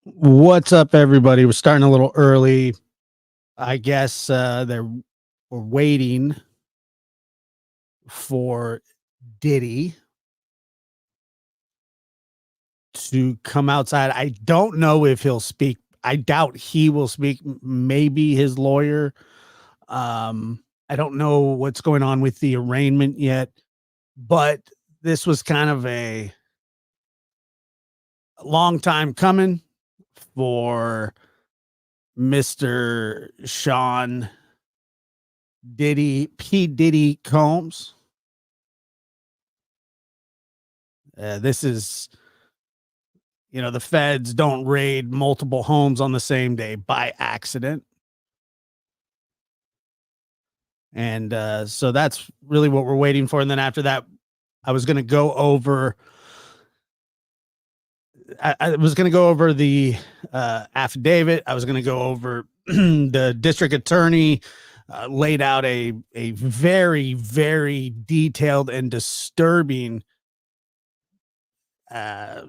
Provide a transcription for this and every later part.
What's up, everybody? We're starting a little early. I guess we're waiting for Diddy to come outside. I don't know if he'll speak. I doubt he will speak. Maybe his lawyer. I don't know what's going on with the arraignment yet, but this was kind of a long time coming for Mr. Sean Diddy Combs. This is, the feds don't raid multiple homes on the same day by accident. And so that's really what we're waiting for. And then after that, I was going to go over. I was going to go over the affidavit. I was going to go over the district attorney laid out a very, very detailed and disturbing uh,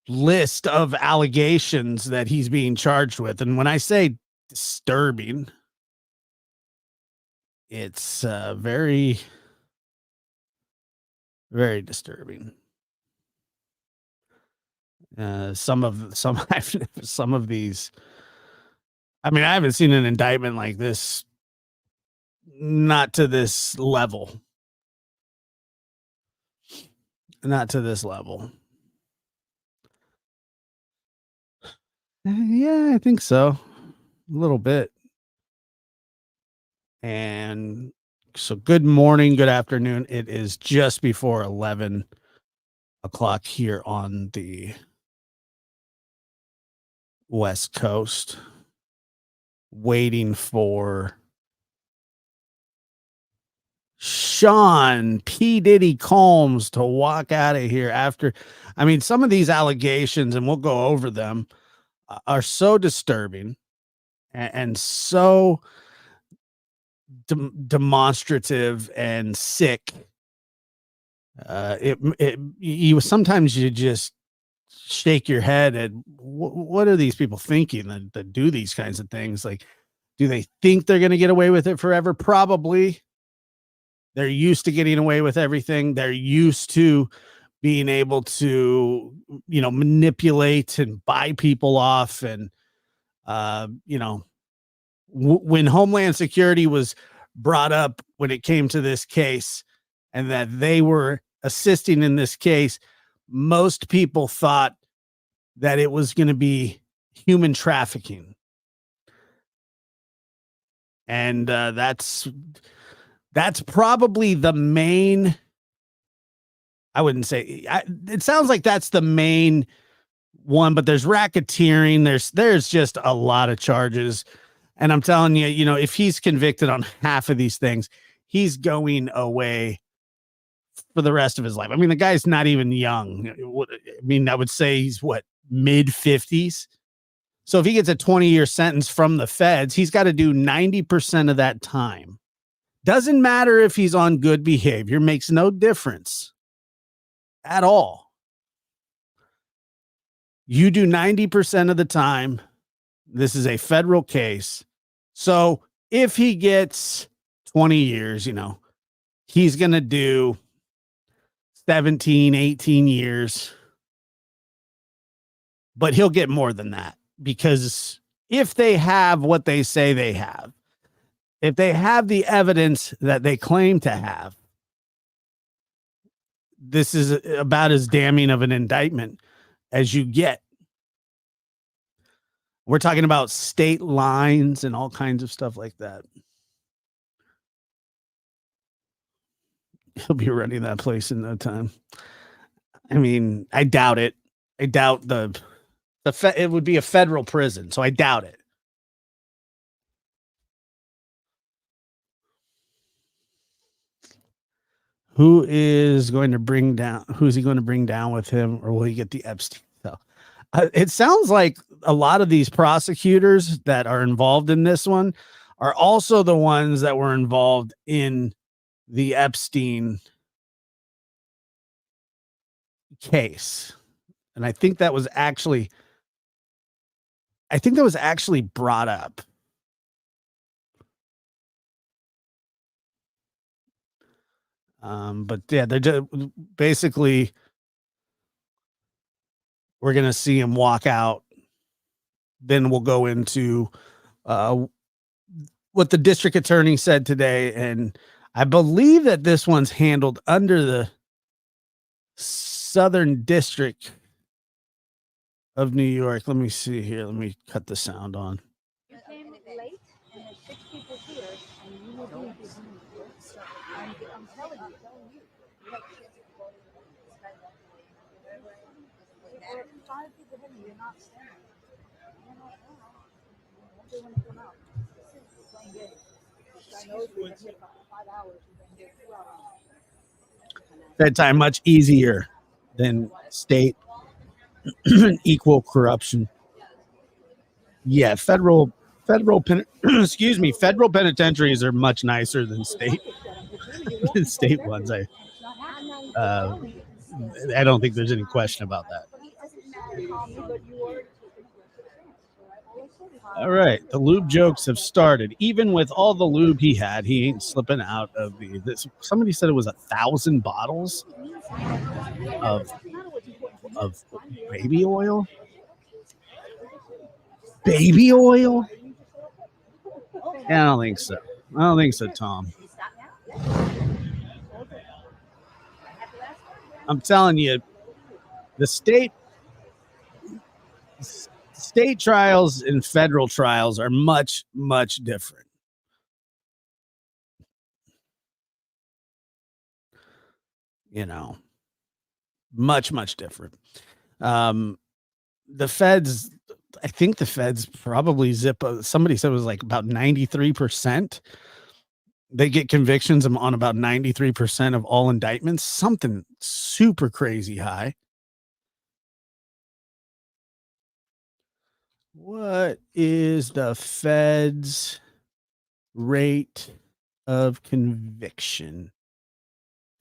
list of allegations that he's being charged with. And when I say disturbing, it's very, very disturbing. Some of these, I mean, I haven't seen an indictment like this, not to this level. Not to this level. Yeah, I think so. A little bit. And so good morning, good afternoon. It is just before 11 o'clock here on the West Coast, waiting for Sean P. Diddy Combs to walk out of here after. I mean, some of these allegations, and we'll go over them, are so disturbing and so demonstrative and sick. Sometimes you just shake your head at what are these people thinking that do these kinds of things? Like, do they think they're going to get away with it forever? Probably. They're used to getting away with everything. They're used to being able to, manipulate and buy people off. And, when Homeland Security was brought up when it came to this case and that they were assisting in this case, most people thought that it was going to be human trafficking. And that's probably the main. I wouldn't say it sounds like that's the main one, but there's racketeering. There's just a lot of charges. And I'm telling you, if he's convicted on half of these things, he's going away for the rest of his life. I mean, the guy's not even young. I mean, I would say he's mid 50s. So if he gets a 20-year sentence from the feds, he's got to do 90% of that time. Doesn't matter if he's on good behavior, makes no difference at all. You do 90% of the time. This is a federal case. So if he gets 20 years, he's going to do 17, 18 years. But he'll get more than that because if they have what they say they have, if they have the evidence that they claim to have, this is about as damning of an indictment as you get. We're talking about state lines and all kinds of stuff like that. He'll be running that place in no time. I mean, I doubt it. I doubt it would be a federal prison, so I doubt it. Who's he going to bring down with him, or will he get the Epstein? So, it sounds like a lot of these prosecutors that are involved in this one are also the ones that were involved in the Epstein case. And I think that was actually I think that was actually brought up. But yeah, they're just basically we're gonna see him walk out. Then we'll go into what the district attorney said today, and I believe that this one's handled under the Southern District of New York. Let me see here. Let me cut the sound on. You came late, and there's 6 people here, and you will be dismissed. I'm telling you. There are 5 people here, you're not standing. You're not now. They want to come out. Playing games. I know we've been here for 5 hours. We've been here 2 hours. That time much easier than state equal corruption. Yeah, federal excuse me, federal penitentiaries are much nicer than state ones. I don't think there's any question about that. All right, the lube jokes have started. Even with all the lube he had, he ain't slipping out of this. Somebody said it was 1,000 bottles of baby oil. Baby oil? Yeah, I don't think so. I don't think so, Tom. I'm telling you, the state trials and federal trials are much, much different. You know, much, much different. The feds, I think the feds probably zip. Somebody said it was like about 93%. They get convictions on about 93% of all indictments, something super crazy high. What is the Fed's rate of conviction?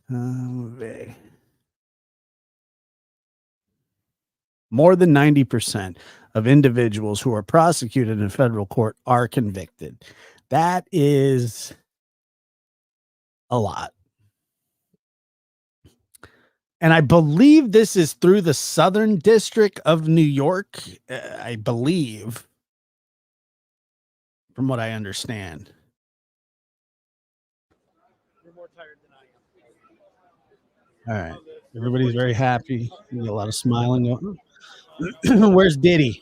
More than 90% of individuals who are prosecuted in federal court are convicted. That is a lot. And I believe this is through the Southern District of New York. I believe, from what I understand. You're more tired than I am. All right. Everybody's very happy. A lot of smiling. Where's Diddy?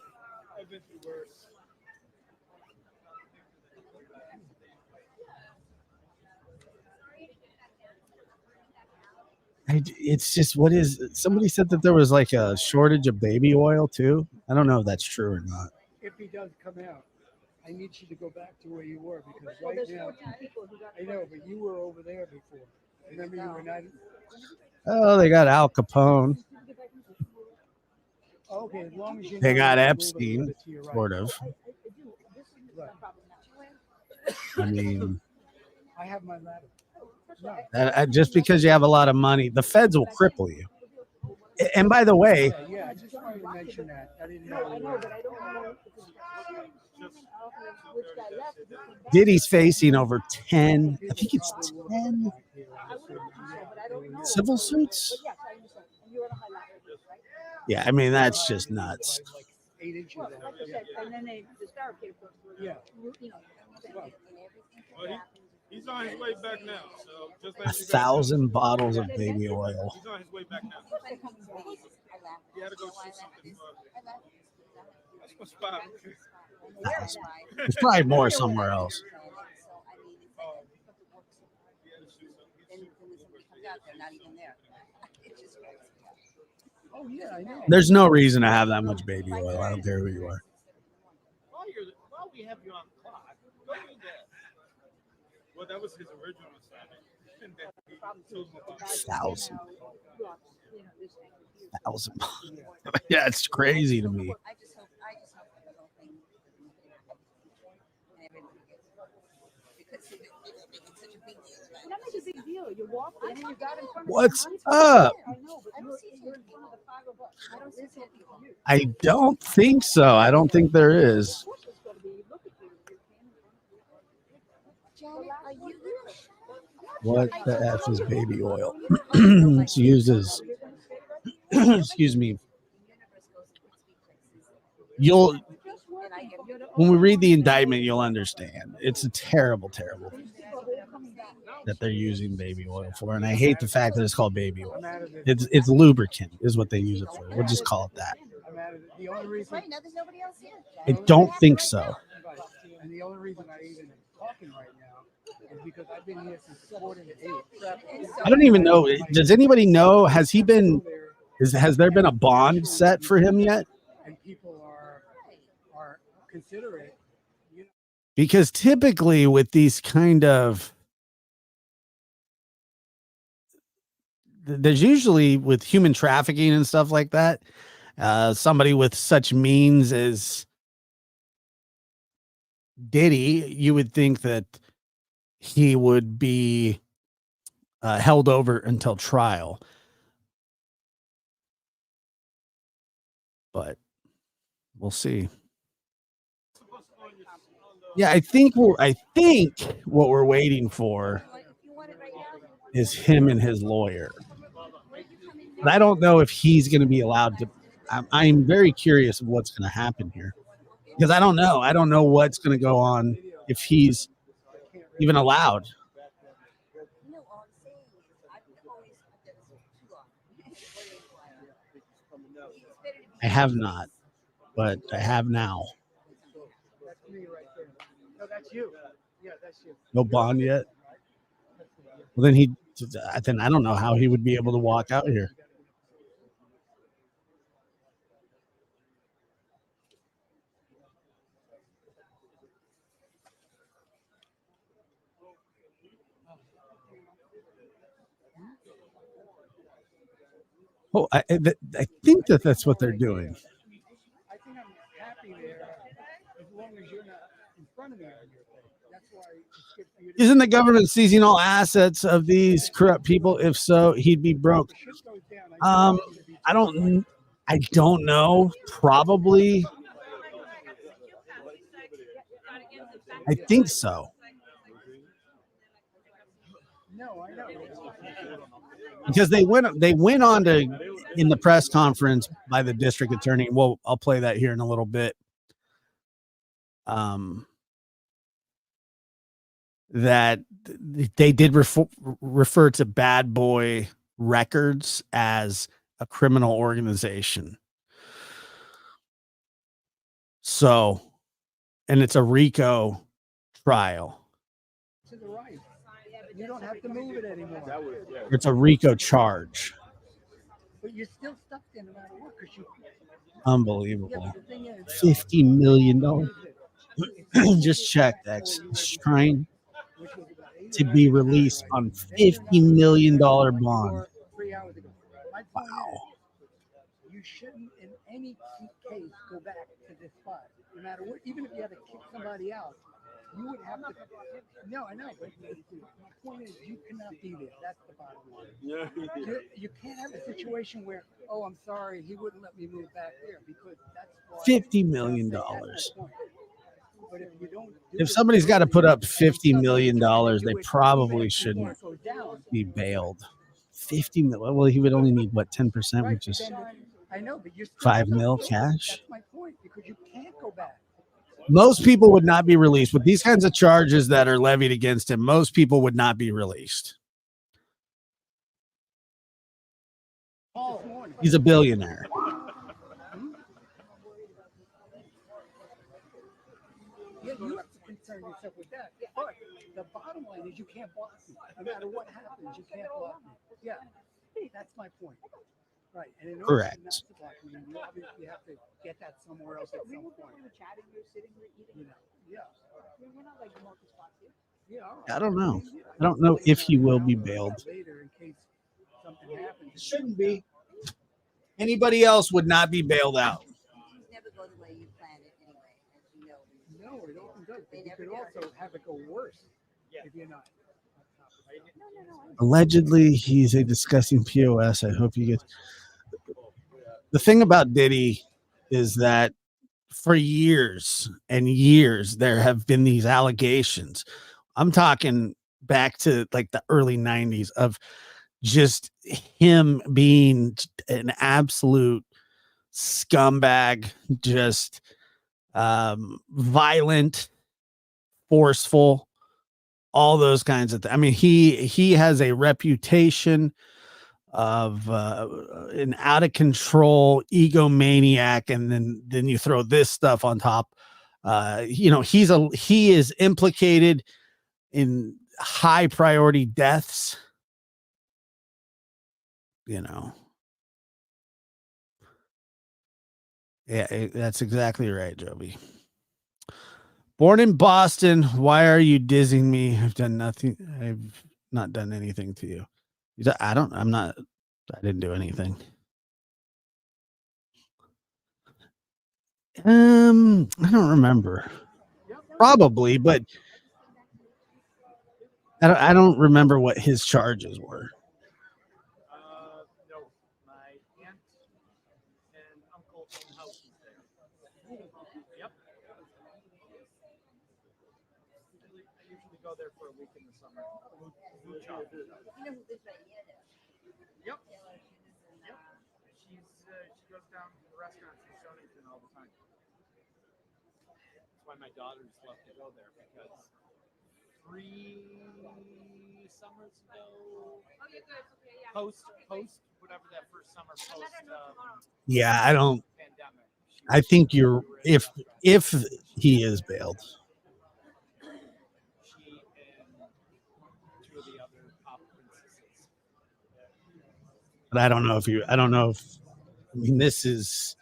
It's just, what is, somebody said that there was like a shortage of baby oil too. I don't know if that's true or not. If he does come out, I need you to go back to where you were, because right now, I know, but you were over there before. Remember, you were not. Oh, they got Al Capone. Okay, as long as you they got Epstein, sort of. Right. I mean, I have my ladder. Just because you have a lot of money, the feds will cripple you. And by the way, yeah, I just wanted to mention that. I didn't know. Diddy's facing over 10, I think it's 10 civil suits. Yeah, I mean, that's just nuts. 8 inches. And then they start people. Yeah. He's on his way back now. So just 1,000 bottles of baby oil. He's on his way back now. He had to go shoot something. That's what's spot. There's probably more somewhere else. Oh yeah, I know. There's no reason to have that much baby oil. I don't care who you are. While we have you on the clock, go do that. Well, that was his original assignment. And then he told him about 1,000. 1,000. Yeah, it's crazy to me. I just hope the whole thing and everybody gets it. Because it's such a big deal. That makes a big deal. You walk in and you got in front of What's up? I know, but you're in front of the 505 I don't see something for you. I don't think so. I don't think there is. Of course it's gonna be, look at you. Janet, are you? What the F is baby oil? It's used as, excuse me. You'll, when we read the indictment, you'll understand. It's a terrible, terrible thing that they're using baby oil for, and I hate the fact that it's called baby oil. It's lubricant, is what they use it for. We'll just call it that. The only reason, Right now, there's nobody else here. I don't think so. and the only reason I even am talking right now is because I've been here since 4 to 8. I don't even know. Does anybody know? Has he been? Has there been a bond set for him yet? And people are considerate. You know, Because typically with these kind of, there's usually with human trafficking and stuff like that, somebody with such means as Diddy, you would think that he would be held over until trial. But we'll see. Yeah, I think what we're waiting for is him and his lawyer. But I don't know if he's going to be allowed to. I'm very curious of what's going to happen here, because I don't know. I don't know what's going to go on if he's even allowed. I have not, but I have now. that's me right there. No, that's you. Yeah, that's you. No bond yet. Well, then I don't know how he would be able to walk out here. Oh, I think that's what they're doing. I think I'm happy there as long as you're not in front of me on your thing. That's why it's good for you to. Isn't the government seizing all assets of these corrupt people? If so, he'd be broke. The shit goes down. I don't know. Probably. I think so. No, I know. Because they went on to, in the press conference by the district attorney. Well, I'll play that here in a little bit. That they did refer to Bad Boy Records as a criminal organization. So, and it's a RICO trial. To the right. You don't have to move it anymore. It's a RICO charge. But you're still stuck there no matter what, because you. Unbelievable. The thing is, $50 million. Just checked, X. He's trying to be released on $50 million bond. 3 hours ago. My point is, you shouldn't in any case go back to this spot. No matter what, even if you had to kick somebody out, you would have to. No, I know, but my point is, you cannot be there. That's the bottom line. You can't have a situation where, oh, I'm sorry, he wouldn't let me move back there, because that's $50 million. But If somebody's got to put up $50 million, they probably shouldn't be bailed. 50 million. Well, he would only need what, 10%, which is $5 million cash. That's my point, because you can't go back. Most people would not be released with these kinds of charges that are levied against him. Most people would not be released. He's a billionaire. Yeah, you have to concern yourself with that. But the bottom line is, you can't block me. No matter what happens, you can't block me. Yeah, that's my point. Right. And in order Correct. not to block me, you obviously have to get that somewhere else at some point. Chatting, you're sitting here eating. You know. Yeah. We're not like Marcus Fox here. Yeah. All right. I don't know. I don't know if he will be bailed. Later, in case something happens. Shouldn't be. Anybody else would not be bailed out. Things never go the way you plan it anyway, as you know. No, it often does. But you could also have it go worse if you're not. Allegedly, he's a disgusting POS. I hope you get. The thing about Diddy is that for years and years there have been these allegations. I'm talking back to like the early 90s of just him being an absolute scumbag, just violent, forceful, all those kinds of things. I mean, he has a reputation of an out of control egomaniac, and then you throw this stuff on top. He is implicated in high priority deaths. You know, yeah, that's exactly right, Joby. Born in Boston, why are you dissing me? I've done nothing. I've not done anything to you. I didn't do anything. I don't remember. Probably, but I don't remember what his charges were. No, my aunt and uncle own houses there. Yep. I usually go there for a week in the summer. Food shop. You know who lives right near there? Yep. Yep. She goes down to the restaurants in Stonington all the time. That's why my daughters love to go there, because 3 summers ago, post whatever that first summer post Yeah, I don't. pandemic. I think you're if he is bailed. She and 2 of the other pop princesses. But I don't know if you. I don't know if. I mean, this is.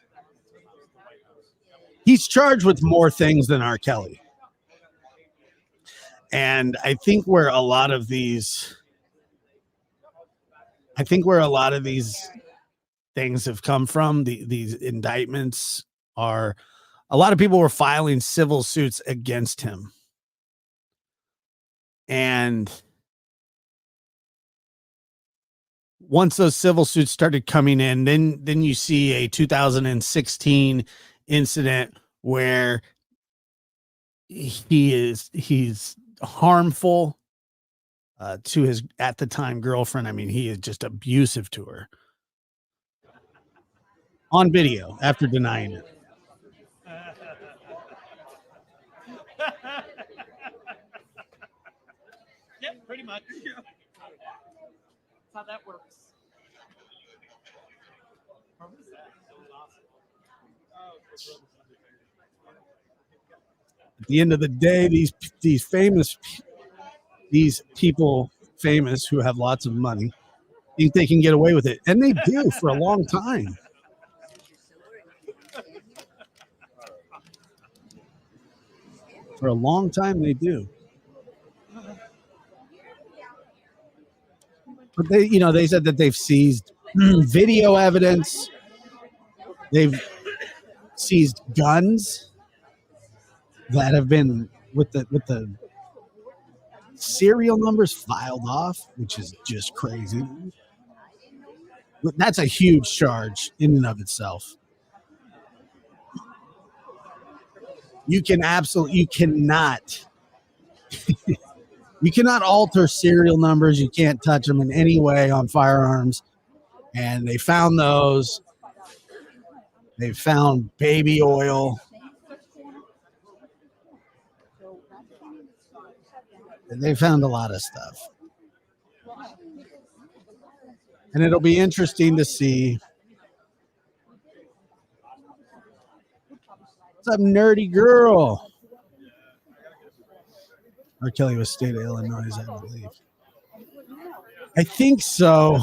He's charged with more things than R. Kelly, and I think where a lot of these things have come from, these indictments are, a lot of people were filing civil suits against him, and once those civil suits started coming in, then you see a 2016 incident where he's harmful to his at the time girlfriend. I mean, he is just abusive to her on video after denying it. Yeah, pretty much. That's how that works. What was that? That was awesome. Oh, At the end of the day, these people famous who have lots of money think they can get away with it, and they do for a long time. For a long time, they do. But they said that they've seized video evidence. They've seized guns that have been with the serial numbers filed off, which is just crazy. That's a huge charge in and of itself. You cannot you cannot alter serial numbers. You can't touch them in any way on firearms. And they found those. They found baby oil. And they found a lot of stuff. And it'll be interesting to see. What's up, nerdy girl? R. Kelly was state of Illinois, I believe. I think so.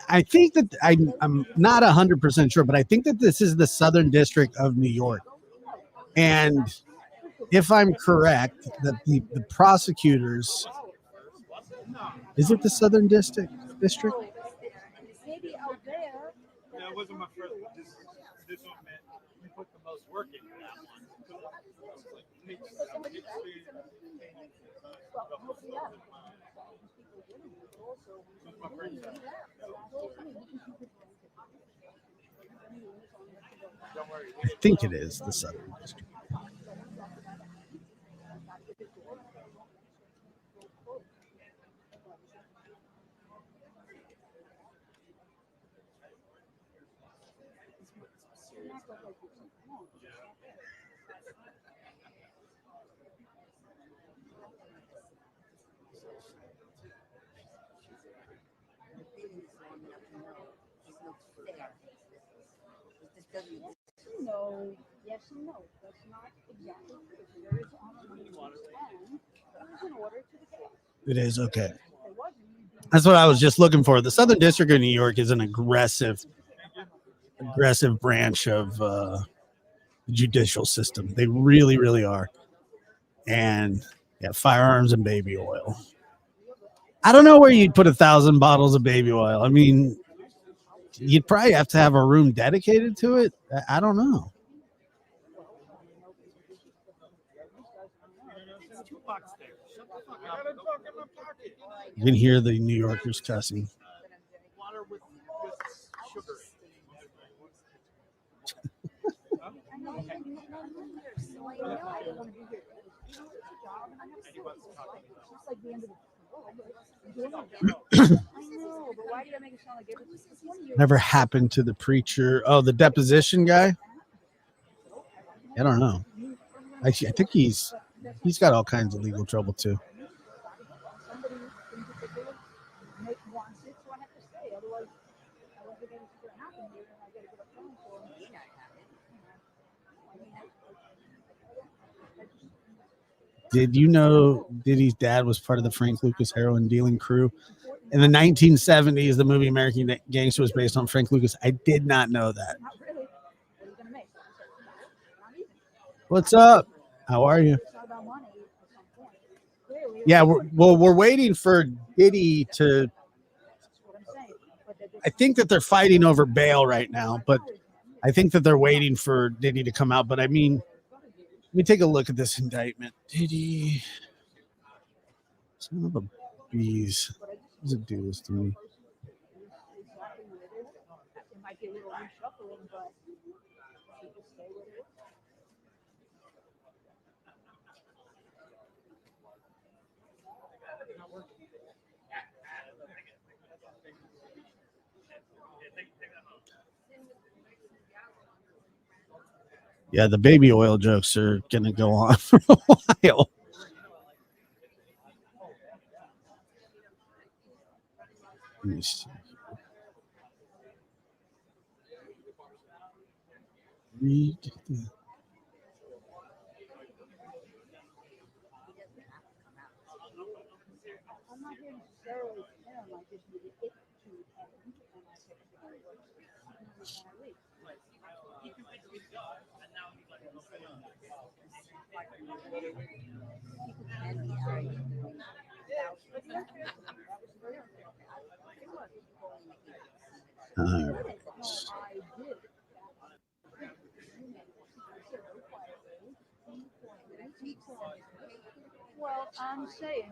I think that I'm not 100% sure, but I think that this is the Southern District of New York. And if I'm correct, that the prosecutors, is it the Southern District? Maybe out there. That wasn't my first. This one meant you put the most work into that one. I think it is the Southern District. No, yes and no. That's not exactly true. So there is honor and there is an order to the chaos. It is okay. If there wasn't, you'd be That's what I was just looking for. The Southern District of New York is an aggressive branch of the judicial system. They really, really are. And yeah, firearms and baby oil. I don't know where you'd put 1,000 bottles of baby oil. I mean, you'd probably have to have a room dedicated to it. I don't know. You can hear the New Yorkers cussing. Water with sugar. Never happened to the preacher. Oh, the deposition guy. I don't know. Actually, I think he's got all kinds of legal trouble too. Did you know Diddy's dad was part of the Frank Lucas heroin dealing crew? In the 1970s, the movie American Gangster was based on Frank Lucas. I did not know that. What's up? How are you? Yeah, we're waiting for Diddy to. I think that they're fighting over bail right now, but I think that they're waiting for Diddy to come out. But I mean, let me take a look at this indictment. Diddy, son of a bees. What does it do this to me? Yeah, the baby oil jokes are gonna go on for a while. Let me see. Read the. All right. Well, I'm saying,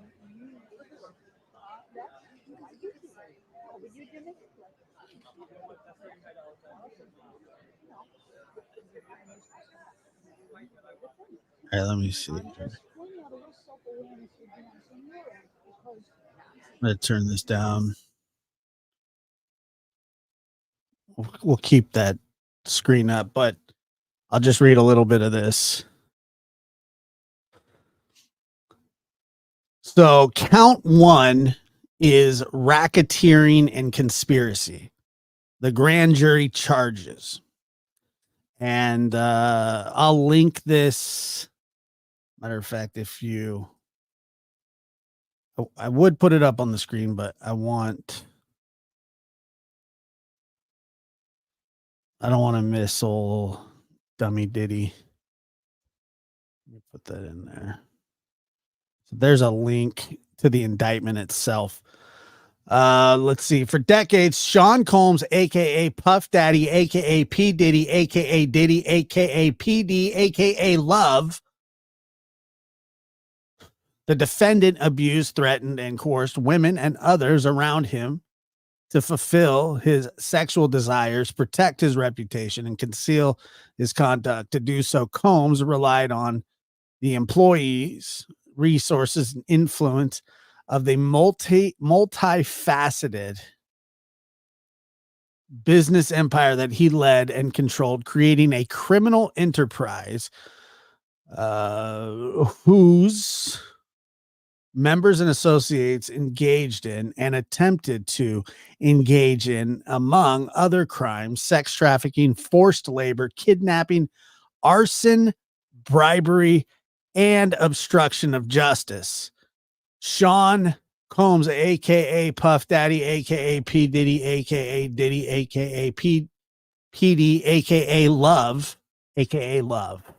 All right, let me see. I'm gonna turn this down. We'll keep that screen up, but I'll just read a little bit of this. So count 1 is racketeering and conspiracy. The grand jury charges. And I'll link this. Matter of fact, I would put it up on the screen, but I don't want to miss old dummy Diddy. Let me put that in there. So there's a link to the indictment itself. Let's see. For decades, Sean Combs, aka Puff Daddy, aka P. Diddy, aka Diddy, aka PD, aka Love, the defendant abused, threatened, and coerced women and others around him to fulfill his sexual desires, protect his reputation, and conceal his conduct. To do so, Combs relied on the employees, resources, and influence of the multifaceted business empire that he led and controlled, creating a criminal enterprise whose members and associates engaged in and attempted to engage in, among other crimes, sex trafficking, forced labor, kidnapping, arson, bribery, and obstruction of justice. Sean Combs, aka Puff Daddy, aka P. Diddy, aka Diddy, aka PD, aka Love, aka Love.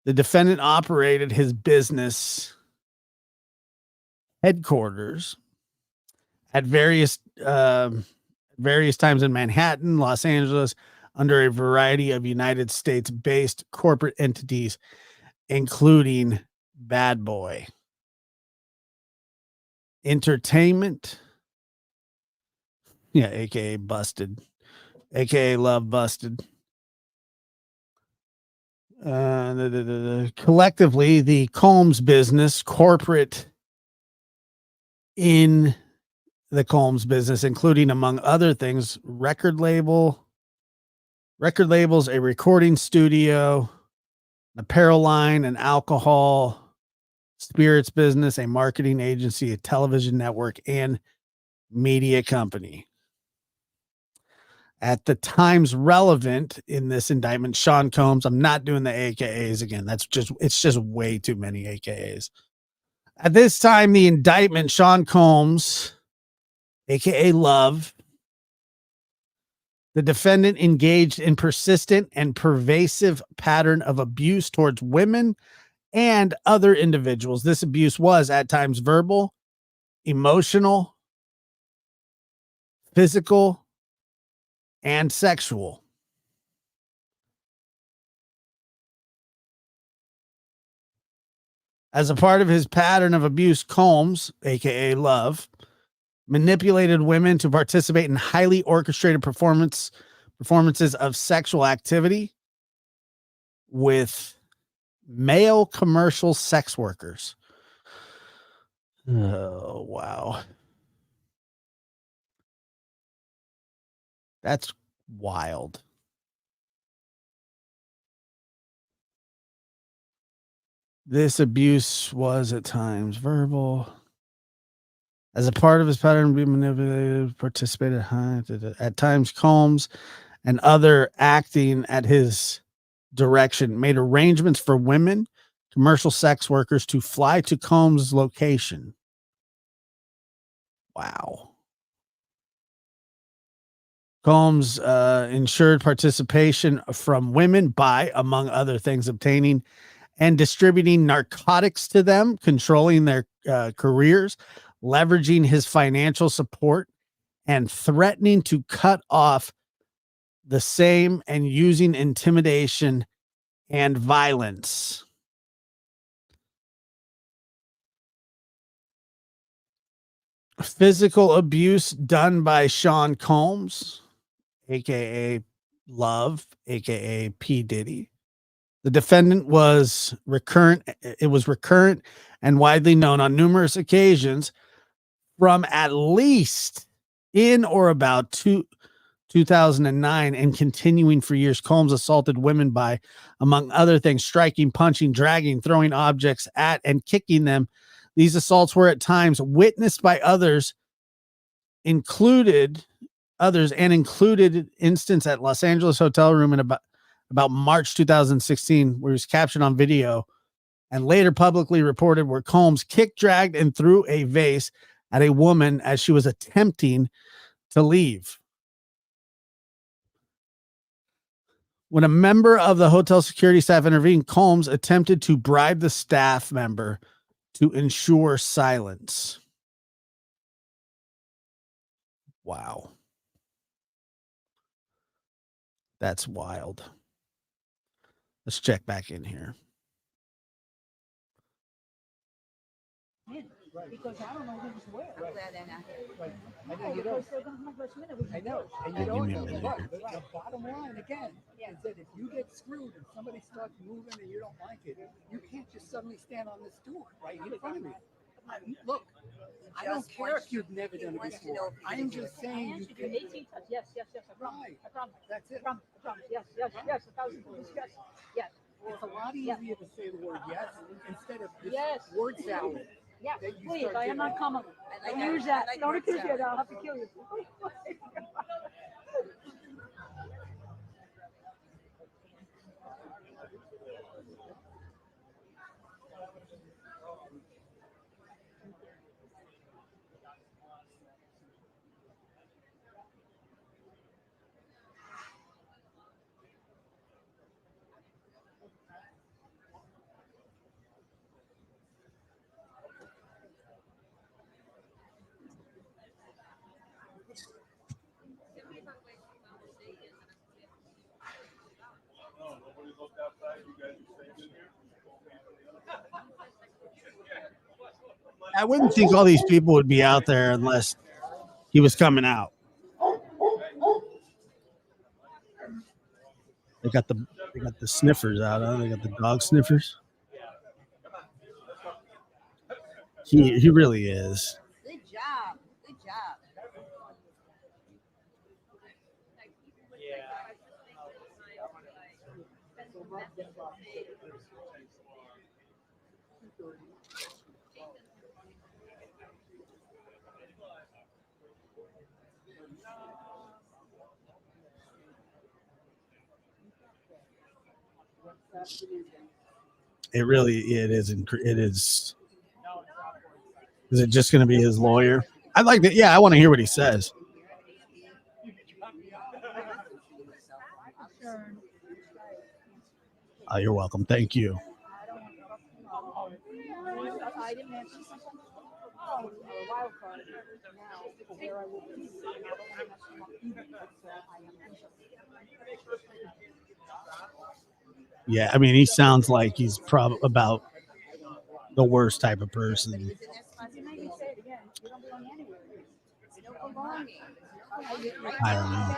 The defendant operated his business headquarters at various times in Manhattan, Los Angeles, under a variety of United States-based corporate entities, including Bad Boy Entertainment, aka Busted, aka Love Busted. Collectively, the Combs business, corporate in the Combs business, including, among other things, record labels, a recording studio, an apparel line, an alcohol spirits business, a marketing agency, a television network, and media company. At the times relevant in this indictment, Sean Combs, I'm not doing the AKAs again. It's just way too many AKAs. At this time, the indictment, Sean Combs, aka Love, the defendant engaged in persistent and pervasive pattern of abuse towards women and other individuals. This abuse was at times verbal, emotional, physical, and sexual. As a part of his pattern of abuse, Combs, aka Love, manipulated women to participate in highly orchestrated performances of sexual activity with male commercial sex workers. Oh, wow. That's wild. This abuse was at times verbal. As a part of his pattern, be manipulated, participated at times. Combs and other acting at his direction made arrangements for women, commercial sex workers, to fly to Combs' location. Wow. Combs ensured participation from women by, among other things, obtaining and distributing narcotics to them, controlling their careers, leveraging his financial support, and threatening to cut off the same, and using intimidation and violence. Physical abuse done by Sean Combs, aka Love, aka P. Diddy. The defendant was recurrent. It was recurrent and widely known on numerous occasions from at least in or about 2009 and continuing for years. Combs assaulted women by, among other things, striking, punching, dragging, throwing objects at, and kicking them. These assaults were at times witnessed by others, included instance at Los Angeles hotel room in about March 2016, where he was captured on video and later publicly reported, where Combs kicked, dragged, and threw a vase at a woman as she was attempting to leave. When a member of the hotel security staff intervened, Combs attempted to bribe the staff member to ensure silence. Wow. That's wild. Let's check back in here. because I don't know who's where. I'm glad they're not here. Right. I know No, you because don't. they're gonna have us minute. We I can know, do it. and Yeah, you give don't me a know. minute But here. the bottom line again is that if you get screwed and somebody starts moving and you don't like it, you can't just suddenly stand on this door right in front of me. Look, I don't Just care wants if you've never he done it wants to know before. if you I'm can do just it. I saying you answered you can. 18 times. Yes, yes, yes. I promise. Right. I promise. That's I it. promise. I promise. Yes, yes, yes. 1,000 times. Yes, yes. It's a lot easier to say the word yes instead of this Yes. word salad. Yes, that you please. start I am not doing. coming. I like Don't that. use I that. like Don't word accuse me. salad. I'll have to kill you. I wouldn't think all these people would be out there unless he was coming out. They got the sniffers out. Huh? They got the dog sniffers. He really is. Good job. Good job. It really it is. It is. Is it just going to be his lawyer? I'd like to. Yeah, I want to hear what he says. Oh, you're welcome. Thank you. I didn't answer. Oh, a wild card. Now, where I will be. I don't want to mess them up either. So I am anxious. Yeah, I mean, he sounds like he's probably about the worst type of person. He was in that spot. You made me say it again. You don't belong anywhere. No belonging. I don't know.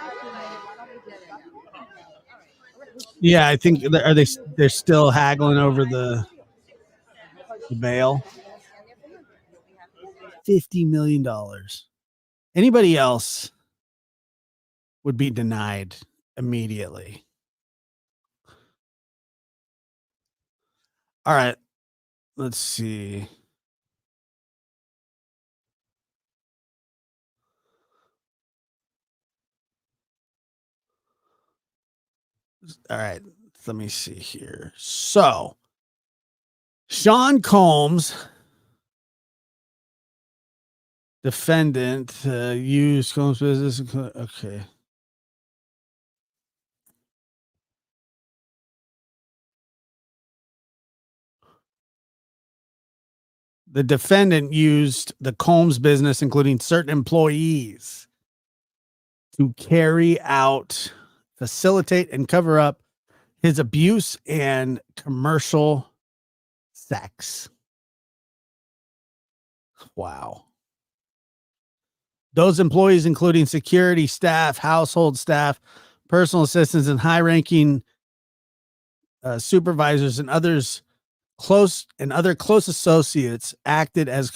Right. Yeah, I think are they're still haggling over the bail. $50 million. Anybody else would be denied immediately. All right, let's see. All right, let me see here. So, Sean Combs, defendant, used Combs business. Okay. The defendant used the Combs business, including certain employees, to carry out, facilitate, and cover up his abuse and commercial sex. Wow. Those employees, including security staff, household staff, personal assistants, and high-ranking supervisors and others other close associates, acted as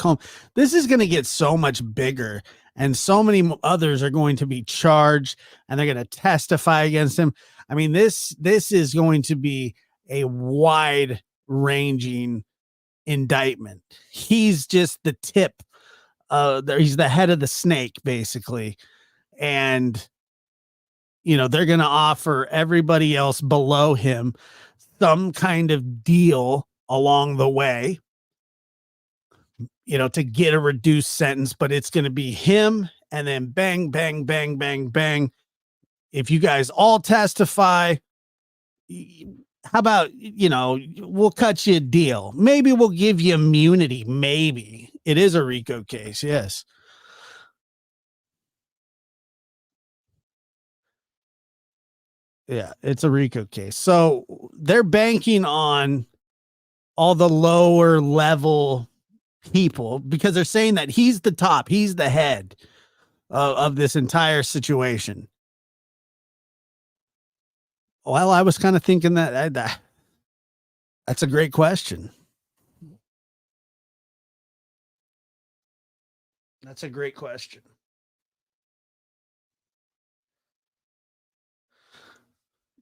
This is going to get so much bigger, and so many others are going to be charged, and they're going to testify against him. I mean, this is going to be a wide-ranging indictment. He's just the tip. He's the head of the snake, basically, and they're going to offer everybody else below him some kind of deal along the way, to get a reduced sentence, but it's going to be him, and then bang, bang, bang, bang, bang. If you guys all testify, how about, we'll cut you a deal. Maybe we'll give you immunity. Maybe it is a RICO case. Yes. Yeah, it's a RICO case. So they're banking on all the lower level people because they're saying that he's the top, he's the head of this entire situation. Well, I was kind of thinking that's a great question. That's a great question.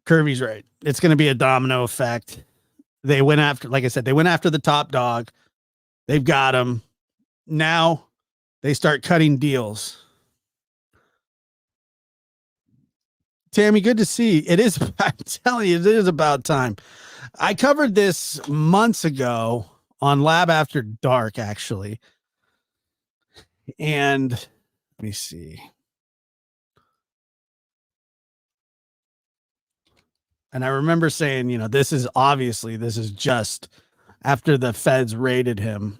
Kirby's right. It's going to be a domino effect. They went after, like I said, they went after the top dog. They've got him. Now they start cutting deals. Tammy, good to see. It is, I'm telling you, it is about time. I covered this months ago on Lab After Dark, actually. And let me see. And I remember saying, this is just after the feds raided him.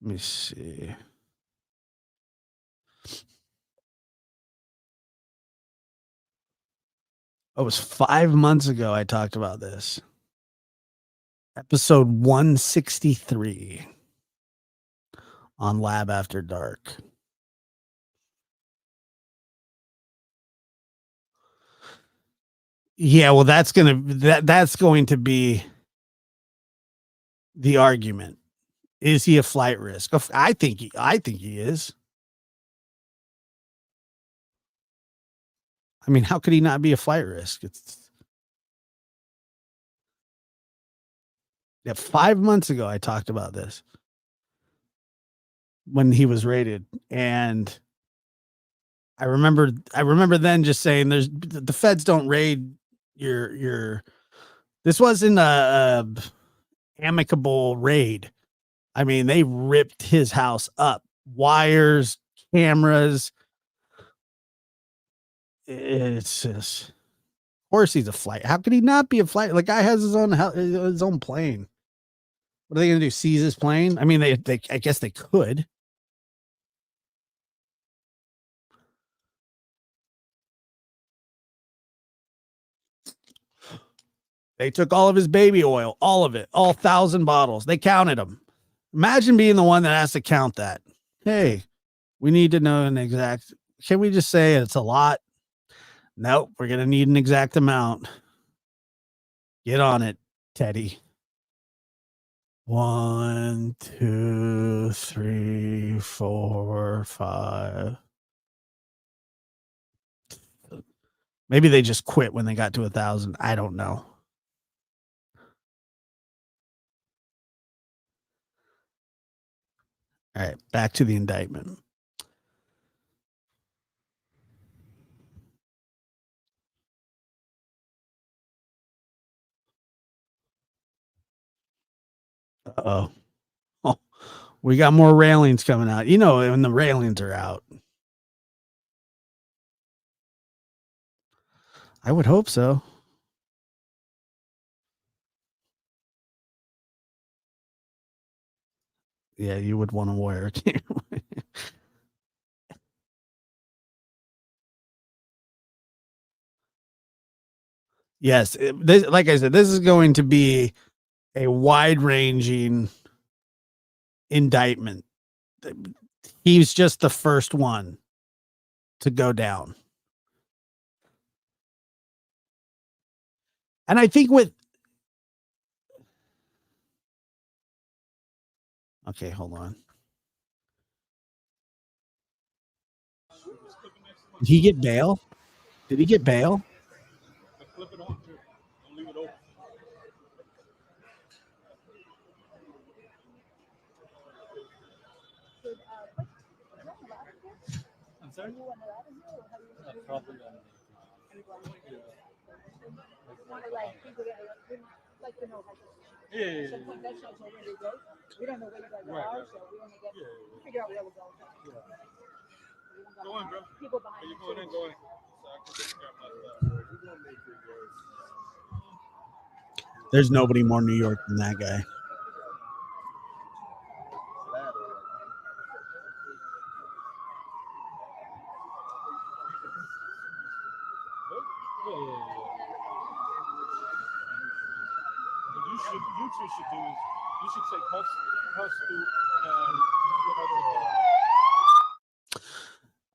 Let me see. Oh, it was 5 months ago I talked about this. Episode 163 on Lab After Dark. Yeah, well, that's going to be the argument. Is he a flight risk? I think he is. I mean, how could he not be a flight risk? Yeah, 5 months ago I talked about this when he was raided, and I remember then just saying the feds don't raid your this wasn't a amicable raid. I mean, they ripped his house up. Wires, cameras. It's just, of course he's a flight. How could he not be a flight? The guy has his own plane. What are they going to do? Seize his plane? I mean, they I guess they could. They took all of his baby oil, all of it, all 1,000 bottles. They counted them. Imagine being the one that has to count that. Hey, we need to know an exact. Can we just say it's a lot? Nope, we're going to need an exact amount. Get on it, Teddy. 1, 2, 3, 4, 5. Maybe they just quit when they got to 1,000. I don't know. All right, back to the indictment. Uh-oh. Oh, we got more railings coming out. When the railings are out. I would hope so. Yeah, you would want to wear it. Yes, like I said, this is going to be a wide-ranging indictment. He's just the first one to go down. And I think okay, hold on. Did he get bail? Did he get bail? Flip it on too. Don't leave it open. I'm sorry? Probably on yeah. We don't know where you guys are, so we want to figure out where we're going. Go in, bro. People behind you going in, go in. There's nobody more New York than that guy. should do is you should say custody.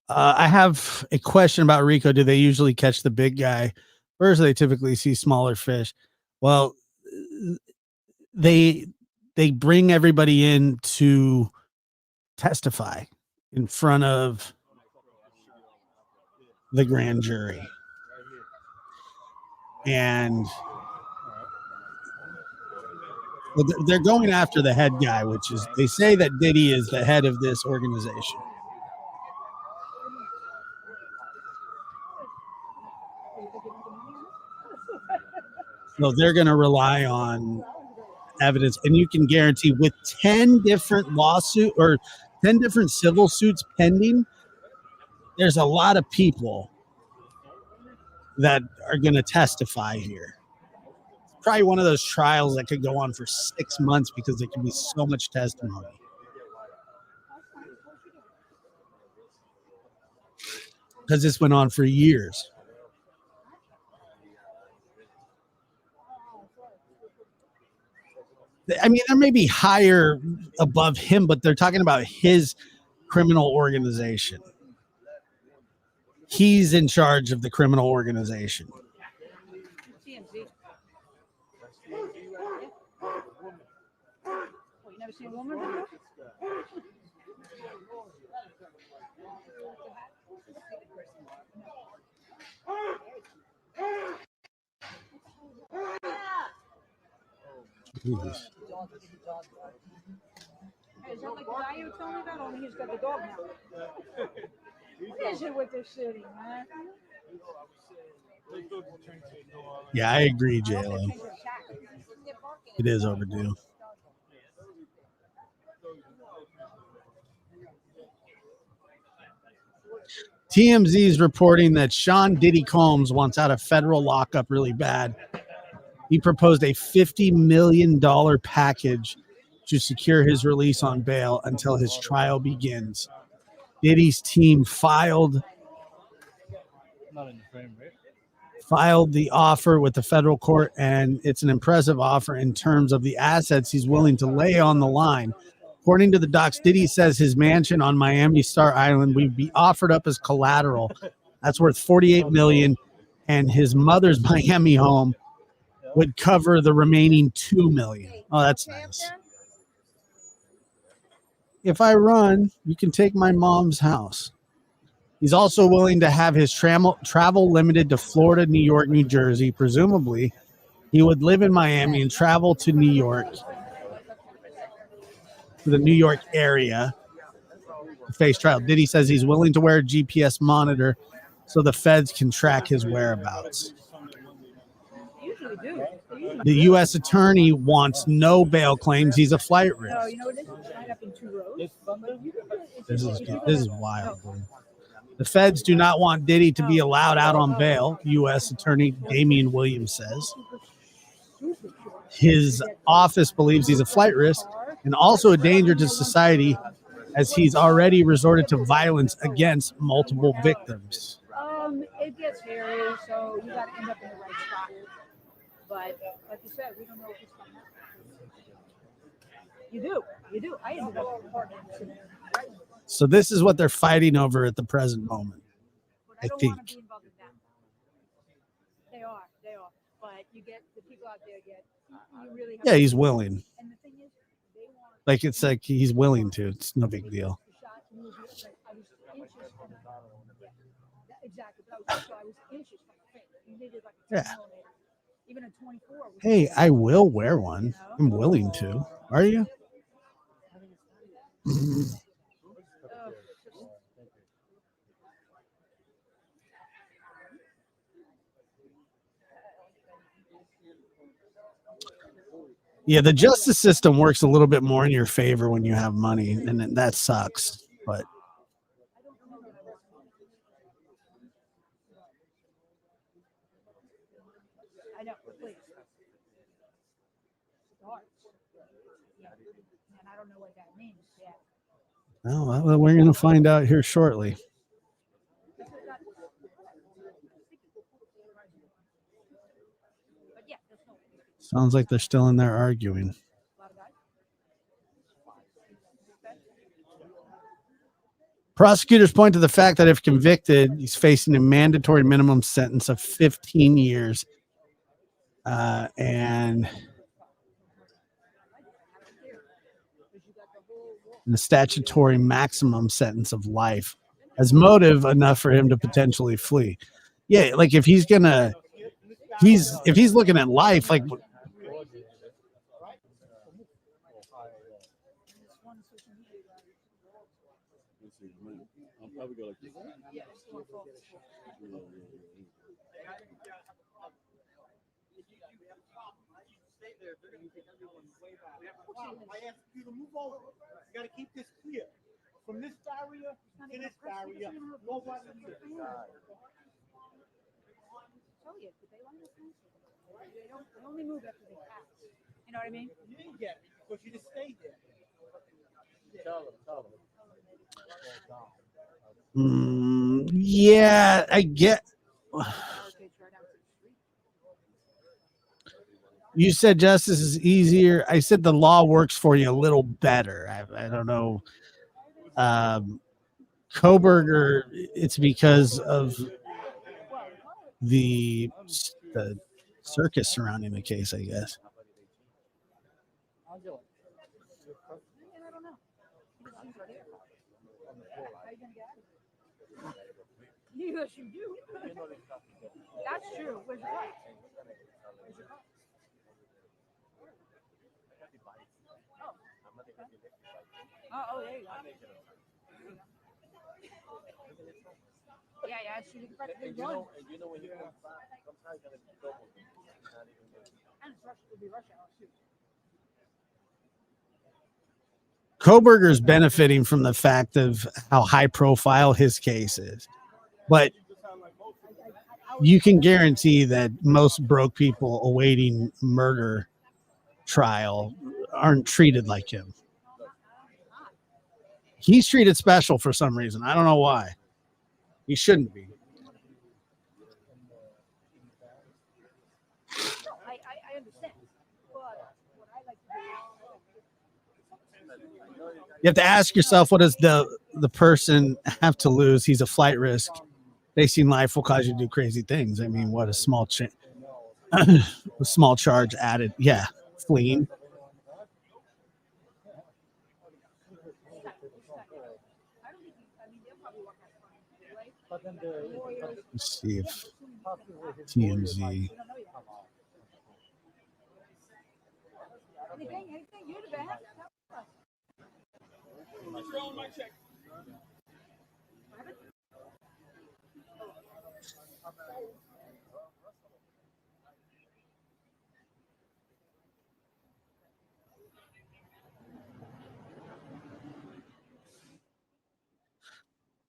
I have a question about RICO. Do they usually catch the big guy, or do they typically see smaller fish? Well, they bring everybody in to testify in front of the grand jury, and they're going after the head guy, which is they say that Diddy is the head of this organization. So they're going to rely on evidence, and you can guarantee with 10 different lawsuits or 10 different civil suits pending, there's a lot of people that are going to testify here. Probably one of those trials that could go on for 6 months because there can be so much testimony. Because this went on for years. I mean, there may be higher above him, but they're talking about his criminal organization. He's in charge of the criminal organization. TMZ. Oh, you never seen a woman before? Jesus. Hey, is that like the guy you were telling me about? Only he's got the dog now. What is it with this city, man? Yeah, I agree, JLo. It is overdue. TMZ is reporting that Sean Diddy Combs wants out of federal lockup really bad. He proposed a $50 million package to secure his release on bail until his trial begins. Diddy's team filed the offer with the federal court, and it's an impressive offer in terms of the assets he's willing to lay on the line. According to the docs, Diddy says his mansion on Miami Star Island would be offered up as collateral. That's worth $48 million, and his mother's Miami home would cover the remaining $2 million. Oh, that's nice. If I run, you can take my mom's house. He's also willing to have his travel limited to Florida, New York, New Jersey. Presumably, he would live in Miami and travel to New York, to the New York area, to face trial. Diddy says he's willing to wear a GPS monitor so the feds can track his whereabouts. Usually do. The U.S. attorney wants no bail claims. He's a flight risk. No, you know what it is? Right up in 2 rows. This is wild, dude. The feds do not want Diddy to be allowed out on bail, U.S. Attorney Damian Williams says. His office believes he's a flight risk and also a danger to society as he's already resorted to violence against multiple victims. It gets hairy, so you got to end up in the right spot. But like you said, we don't know if he's coming out. You do. I ended up in the park. So this is what they're fighting over at the present moment. I think. Want to be involved in that. They are. But you get the people out there you really have. Yeah, he's willing. And the thing is, they want. Like it's like he's willing to. It's no big deal. Exactly. But I was inches from the face. You needed like a 10 millimeter. Even a 24. Hey, I will wear one. I'm willing to. Are you? Yeah, the justice system works a little bit more in your favor when you have money, and that sucks. But I know, please. And I don't know what that means yet. well, we're going to find out here shortly. Sounds like they're still in there arguing. Prosecutors point to the fact that if convicted, he's facing a mandatory minimum sentence of 15 years. And the statutory maximum sentence of life as motive enough for him to potentially flee. Yeah, like if he's looking at life, like I ask you to move over. You got to keep this clear. From this barrier to this barrier, nobody here. Tell you, but they want to listen. They only move after they pass. You know what I mean? You didn't get it, but you just stayed there. yeah, I get. You said justice is easier. I said the law works for you a little better. I don't know. Koberger, it's because of the circus surrounding the case, I guess. I don't know. Yes, you do. That's true. Where's your car? Where's your car? Oh, there you go. Yeah, it's true. You can practically run. You know when you come back, sometimes you're gonna be double. And it's rush, it'll be rush hour too. Koberger's benefiting from the fact of how high profile his case is. But you can guarantee that most broke people awaiting murder trial aren't treated like him. He's treated special for some reason. I don't know why. He shouldn't be. I understand. But what I like to do, You have to ask yourself, what does the person have to lose? He's a flight risk. Facing life will cause you to do crazy things. I mean, what a small a small charge added. Yeah, fleeing. Let's see if TMZ. anything, you're the best.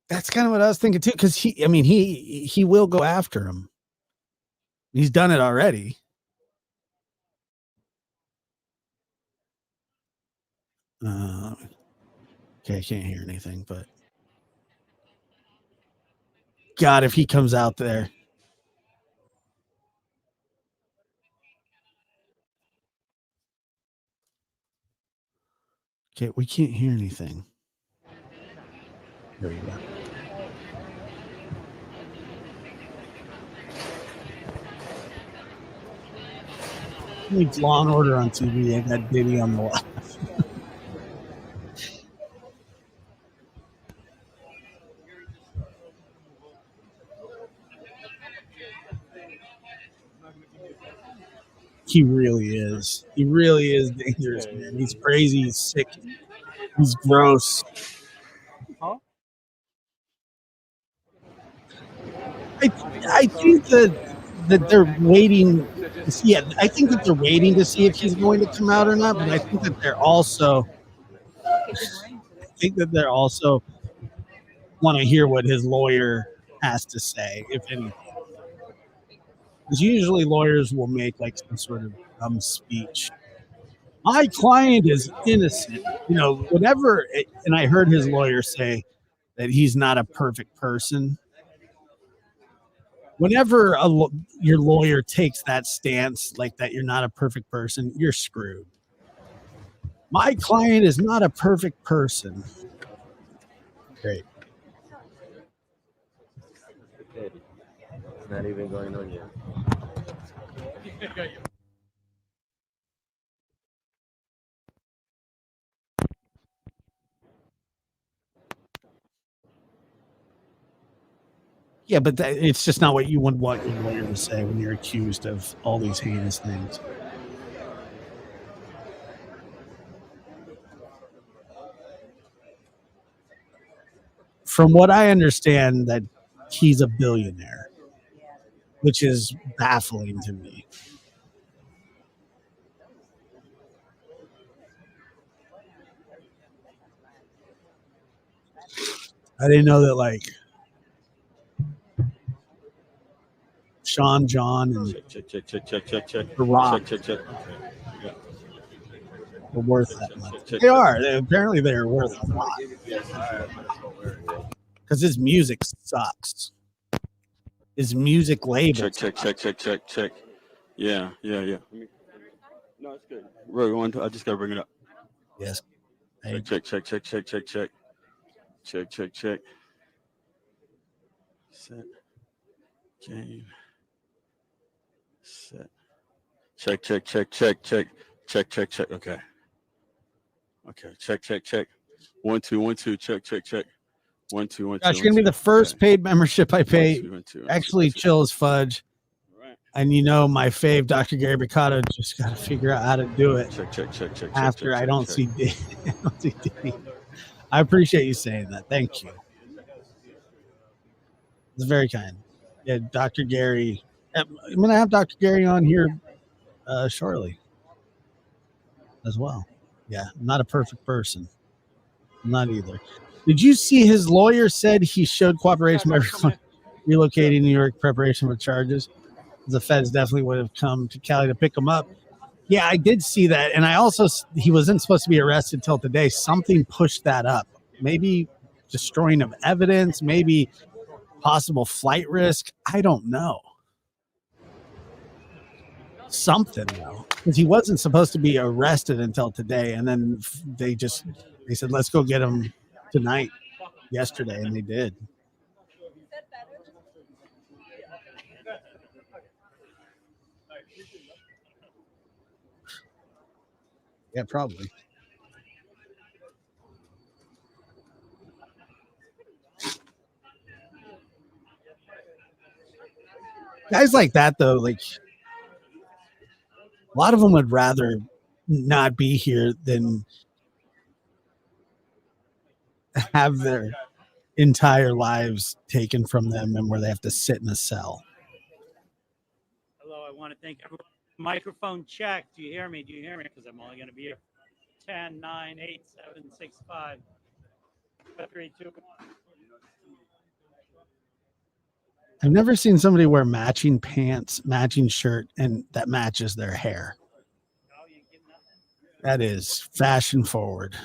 That's kind of what I was thinking too, because he will go after him. He's done it already. Okay, I can't hear anything, but God, if he comes out there. Okay, we can't hear anything. There you go. It's Law and Order on TV. I got Diddy on the left. He really is. He really is dangerous, man. He's crazy. He's sick. He's gross. I think that they're waiting to see it. I think that they're waiting to see if he's going to come out or not, but I think that they're also want to hear what his lawyer has to say, if anything. Because usually lawyers will make like some sort of speech. My client is innocent. Whenever, and I heard his lawyer say that he's not a perfect person. Whenever your lawyer takes that stance like that, you're not a perfect person, you're screwed. My client is not a perfect person. Great. It's not even going on yet. Yeah, but it's just not what you would want your lawyer to say when you're accused of all these heinous things. From what I understand, that he's a billionaire, which is baffling to me. I didn't know that, like, Sean John and Check. The Rock Check. Okay. Yeah. were worth that much. They are. Apparently, they're worth a lot because his music sucks. His music label. Check. Yeah. No, it's good. Right, I just gotta bring it up. Yes. Check. Check. Set. Game. Set. Check. Okay. Check. 1 2 1 2. Check. 1 2 1 2. Gosh, you're gonna be the first paid membership I pay. 1 2 Actually, chill as fudge. Right. And you know, my fave, Dr. Gary Baccato, just got to figure out how to do it. Check. After I don't see Diddy. I appreciate you saying that. Thank you. It's very kind. Yeah, Dr. Gary. I'm going to have Dr. Gary on here shortly as well. Yeah, I'm not a perfect person. I'm not either. Did you see his lawyer said he showed cooperation by relocating New York preparation for charges? The feds definitely would have come to Cali to pick him up. Yeah, I did see that. And I also, he wasn't supposed to be arrested till today. Something pushed that up. Maybe destroying of evidence, maybe possible flight risk. I don't know. Something though, because he wasn't supposed to be arrested until today. And then they said, let's go get him tonight, yesterday. And they did. Yeah, probably. Guys like that, though, like a lot of them would rather not be here than have their entire lives taken from them and where they have to sit in a cell. Hello, I want to thank everyone. Microphone check. Do you hear me? Because I'm only going to be here. 10, 9, 8, 7, 6, 5, 3, 2, 1. I've never seen somebody wear matching pants, matching shirt, and that matches their hair. That is fashion forward.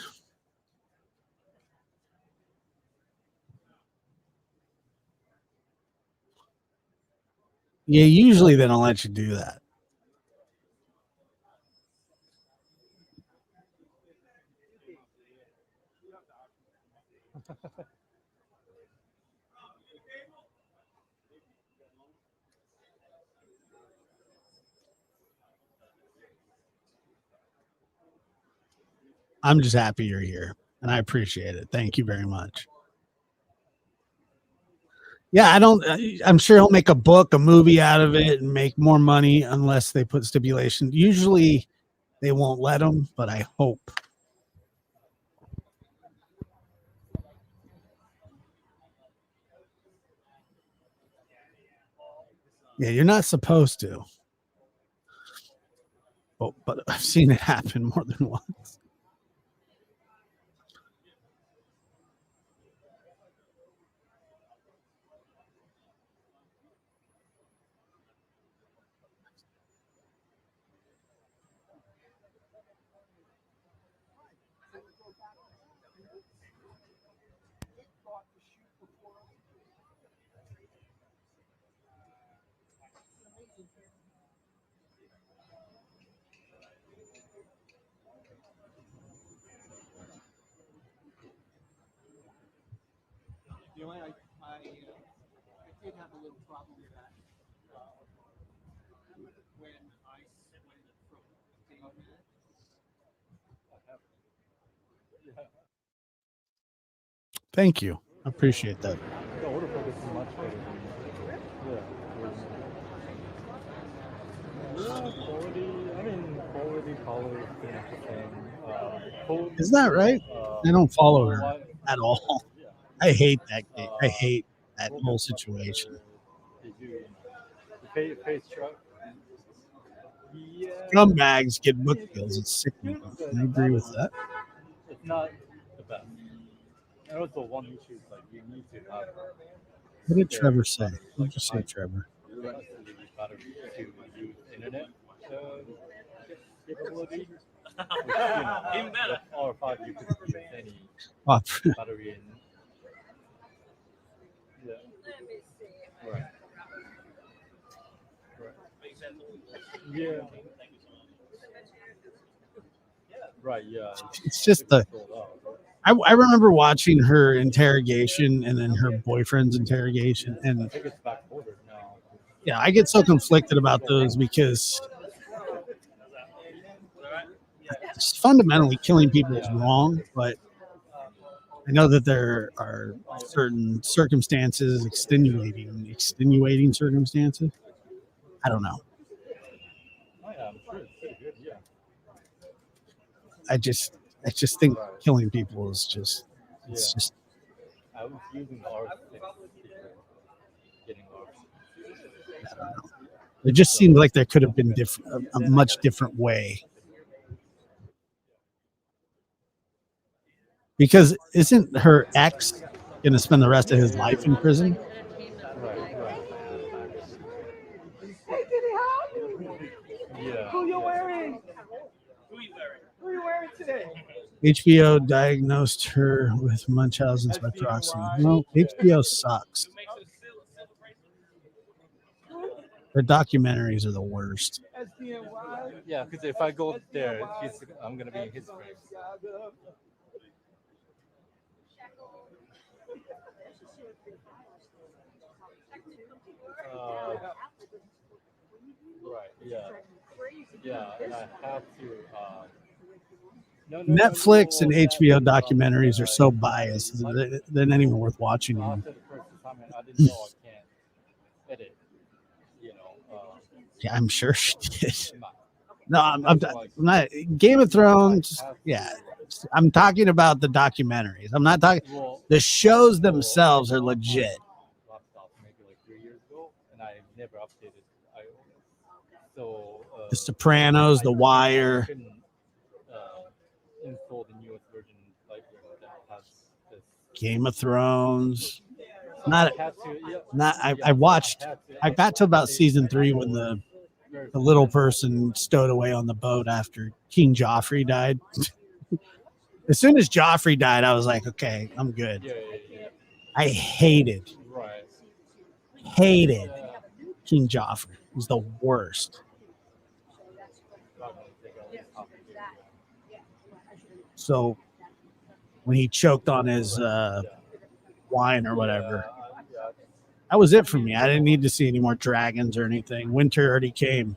Yeah, usually they don't let you do that. I'm just happy you're here, and I appreciate it. Thank you very much. Yeah, I'm sure he'll make a book, a movie out of it, and make more money unless they put stipulations. Usually they won't let him, but I hope. Yeah, you're not supposed to. But I've seen it happen more than once. You know, I did have a little problem with that. Thank you. I appreciate that. The autofocus is much better than quality. I mean, quality, color is pretty much the same. Is that right? I don't follow her at all. Yeah. I hate that game. I hate that whole situation. They do, the face truck. Yeah. Scumbags get book deals. It's sickening. I agree with that. It's not the best. And also one issue is like you need to have. What did Trevor say? What did you say, Trevor? Battery to use internet capability. Which, even better. With R5 you could use any battery in. Yeah. Right. Yeah. Right. Yeah. It's just I remember watching her interrogation and then her boyfriend's interrogation, and I think it's back ordered now. yeah, I get so conflicted about those because fundamentally killing people is wrong, but I know that there are certain circumstances, extenuating circumstances. I don't know. Oh, yeah, I'm sure it's pretty good. Yeah. I just think killing people is just it's just. I was using the R6 before getting R6. I don't know. It just seems like there could have been a much different way. Because isn't her ex going to spend the rest of his life in prison? Hey, Diddy, Yeah. who you wearing? Who you wearing today? HBO diagnosed her with Munchausen's by proxy. Well, HBO sucks. Their documentaries are the worst. Yeah, because if I go there, I'm gonna be in his frame. Right. Yeah. Yeah, and I have to. Netflix and HBO documentaries are so biased. They're not even worth watching anymore. After the first assignment, I didn't know I can't edit. Yeah, I'm sure she did. No, I'm not. Game of Thrones. Yeah, I'm talking about the documentaries. I'm not talking. The shows themselves are legit. Laptop maybe like 3 years ago, and I never updated. So The Sopranos, The Wire. Install the newest version library that has this. Game of Thrones. I watched. I got to about season 3 when the little person stowed away on the boat after King Joffrey died. As soon as Joffrey died, I was like, okay, I'm good. Yeah. I hated King Joffrey. He was the worst. So when he choked on his wine or whatever, that was it for me. I didn't need to see any more dragons or anything. Winter already came.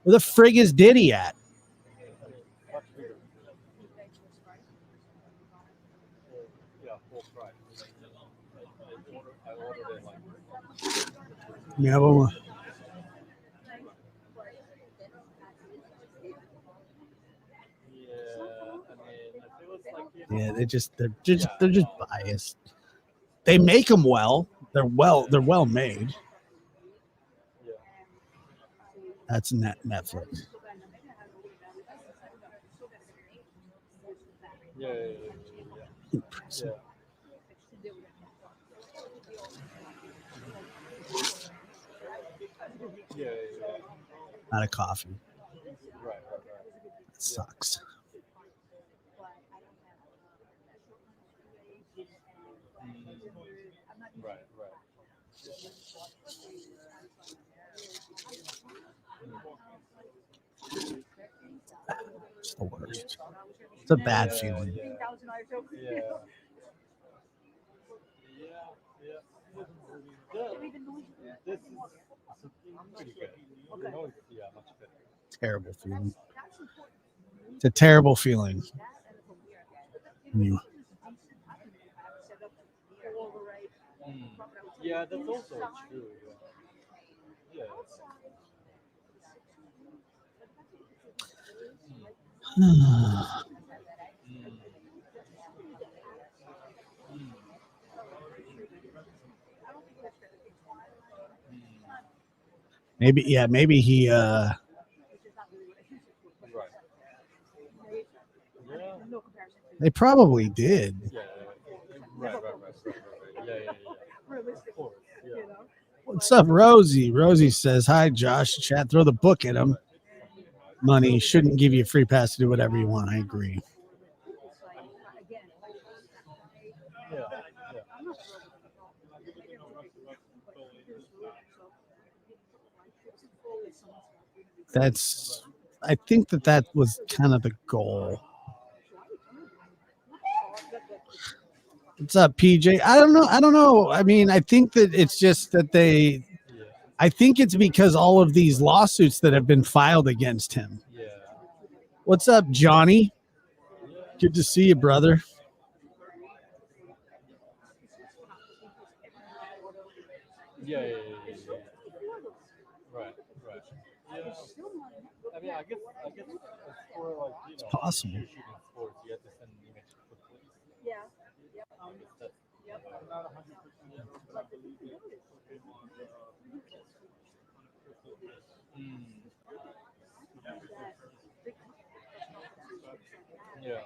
Where the frig is Diddy at? Yeah, yeah, they're just biased. They make them well. They're well made. That's Netflix. Yeah. Not a coffee. Right. That sucks. Right. It's the worst. It's a bad feeling. Yeah. This is pretty good. You know, yeah, much better. Terrible feeling. It's a terrible feeling. You- Yeah, that's also true. Yeah. Maybe, yeah, maybe he Right. Yeah. they probably did. Yeah. Right. Yeah. Of course. Yeah. What's up, Rosie? Rosie says, hi, Josh. Chat, throw the book at him. Money shouldn't give you a free pass to do whatever you want. I agree. Yeah. I think that was kind of the goal. What's up, PJ? I don't know. I mean, I think that it's just that I think it's because all of these lawsuits that have been filed against him. Yeah. What's up, Johnny? Good to see you, brother. Yeah. Right. Yeah. I mean, I guess it's for like It's possible. shooting sports, you have to send an image quickly. Yeah. That's, yeah.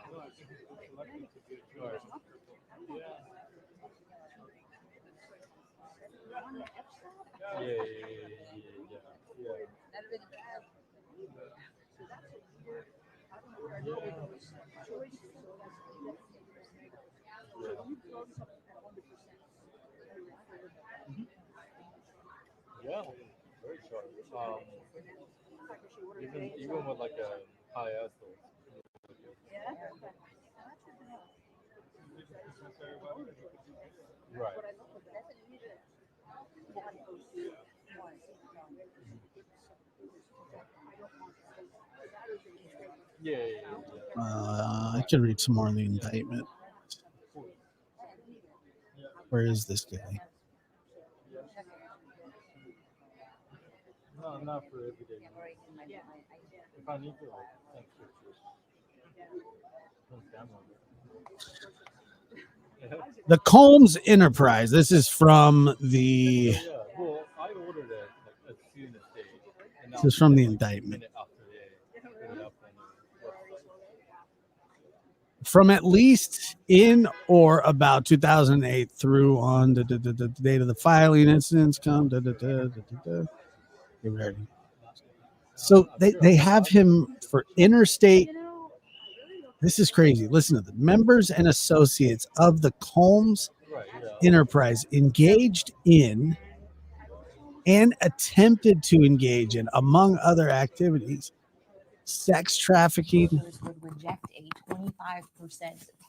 Right. Yeah. Yeah, very sharp. Even with like a high ISO. Right. Yeah. I could read some more in the indictment. Where is this guy? No, not for every day. If I need to, like, send pictures. The Combs Enterprise. This is from the. Yeah, well, I ordered it like as soon as they. This is from the indictment. From at least in or about 2008 through on the date of the filing incidents come. Get ready. So they have him for interstate. This is crazy. Listen to the members and associates of the Combs Enterprise engaged in and attempted to engage in, among other activities, sex trafficking. Would reject a 25%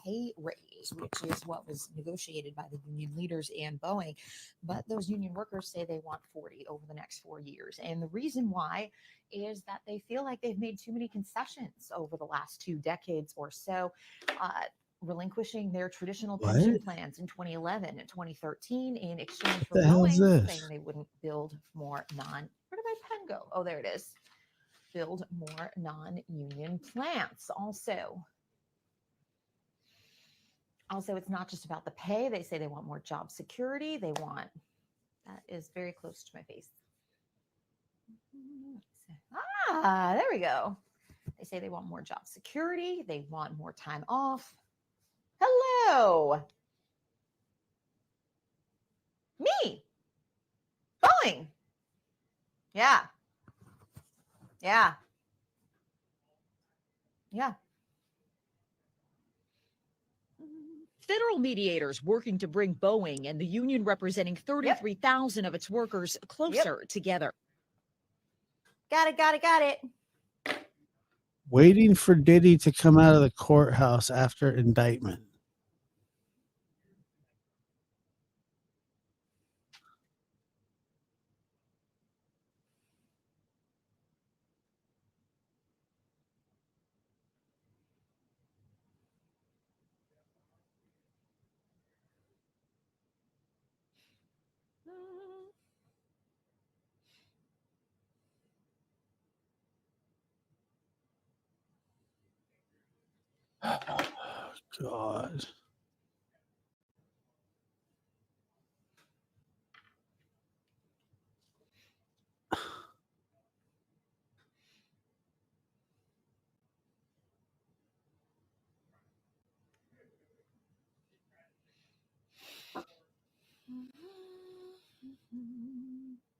pay raise, which is what was negotiated by the union leaders and Boeing. But those union workers say they want 40 over the next 4 years. And the reason why is that they feel like they've made too many concessions over the last 2 decades or so. Relinquishing their traditional pension plans in 2011 and 2013 in exchange for Boeing saying they wouldn't build more where did my pen go? Oh, there it is. Build more non-union plants. Also, it's not just about the pay. They say they want more job security. That is very close to my face. There we go. They say they want more job security. They want more time off. Hello. Me. Boeing. Yeah. Federal mediators working to bring Boeing and the union representing 33,000 of its workers closer together. Got it. Waiting for Diddy to come out of the courthouse after indictment. God.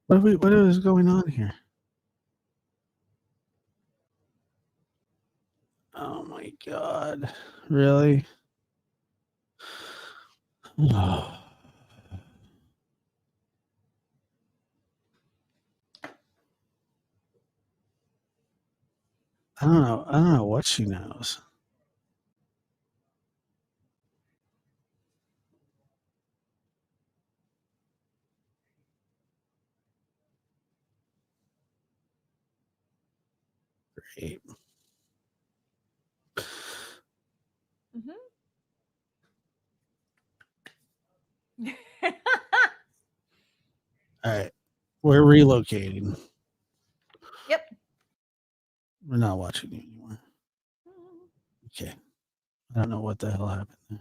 What is going on here? Oh my God. Really? Oh. I don't know what she knows. Great. All right. We're relocating. Yep. We're not watching you anymore. Okay. I don't know what the hell happened there.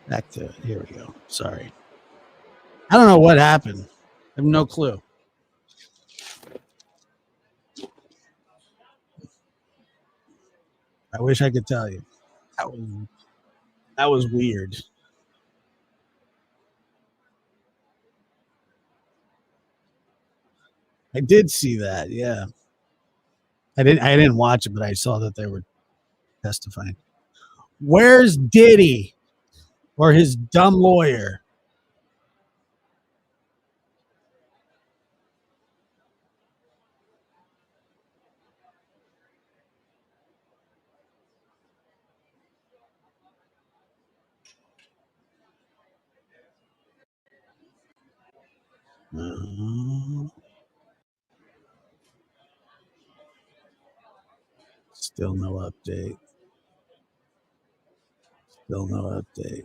Back to it. Here we go. Sorry. I don't know what happened. I have no clue. I wish I could tell you. That was weird. I did see that. Yeah. I didn't watch it, but I saw that they were testifying. Where's Diddy or his dumb lawyer? Still no update. Still no update.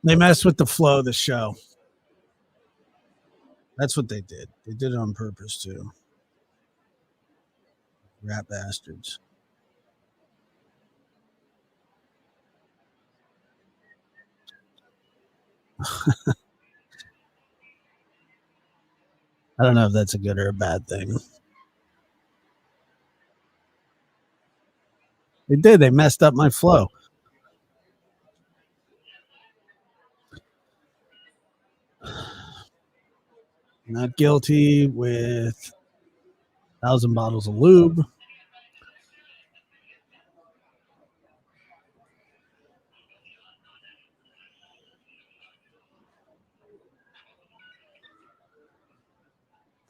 They messed with the flow of the show. That's what they did. They did it on purpose too. Rat bastards. I don't know if that's a good or a bad thing. They did. They messed up my flow. Not guilty with 1,000 bottles of lube.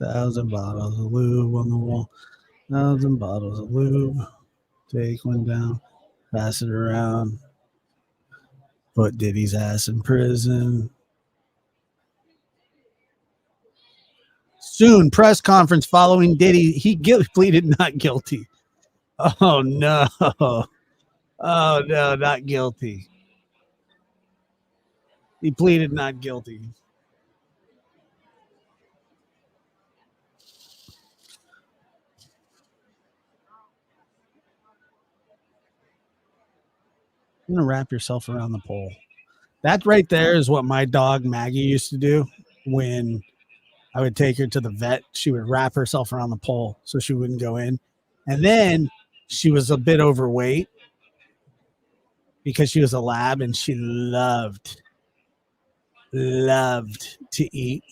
Thousand bottles of lube on the wall. 1,000 bottles of lube. Take one down. Pass it around. Put Diddy's ass in prison. Soon, press conference following Diddy. He pleaded not guilty. Oh, no. Oh, no, not guilty. He pleaded not guilty. You're going to wrap yourself around the pole. That right there is what my dog Maggie used to do when I would take her to the vet. She would wrap herself around the pole so she wouldn't go in. And then she was a bit overweight because she was a lab and she loved to eat.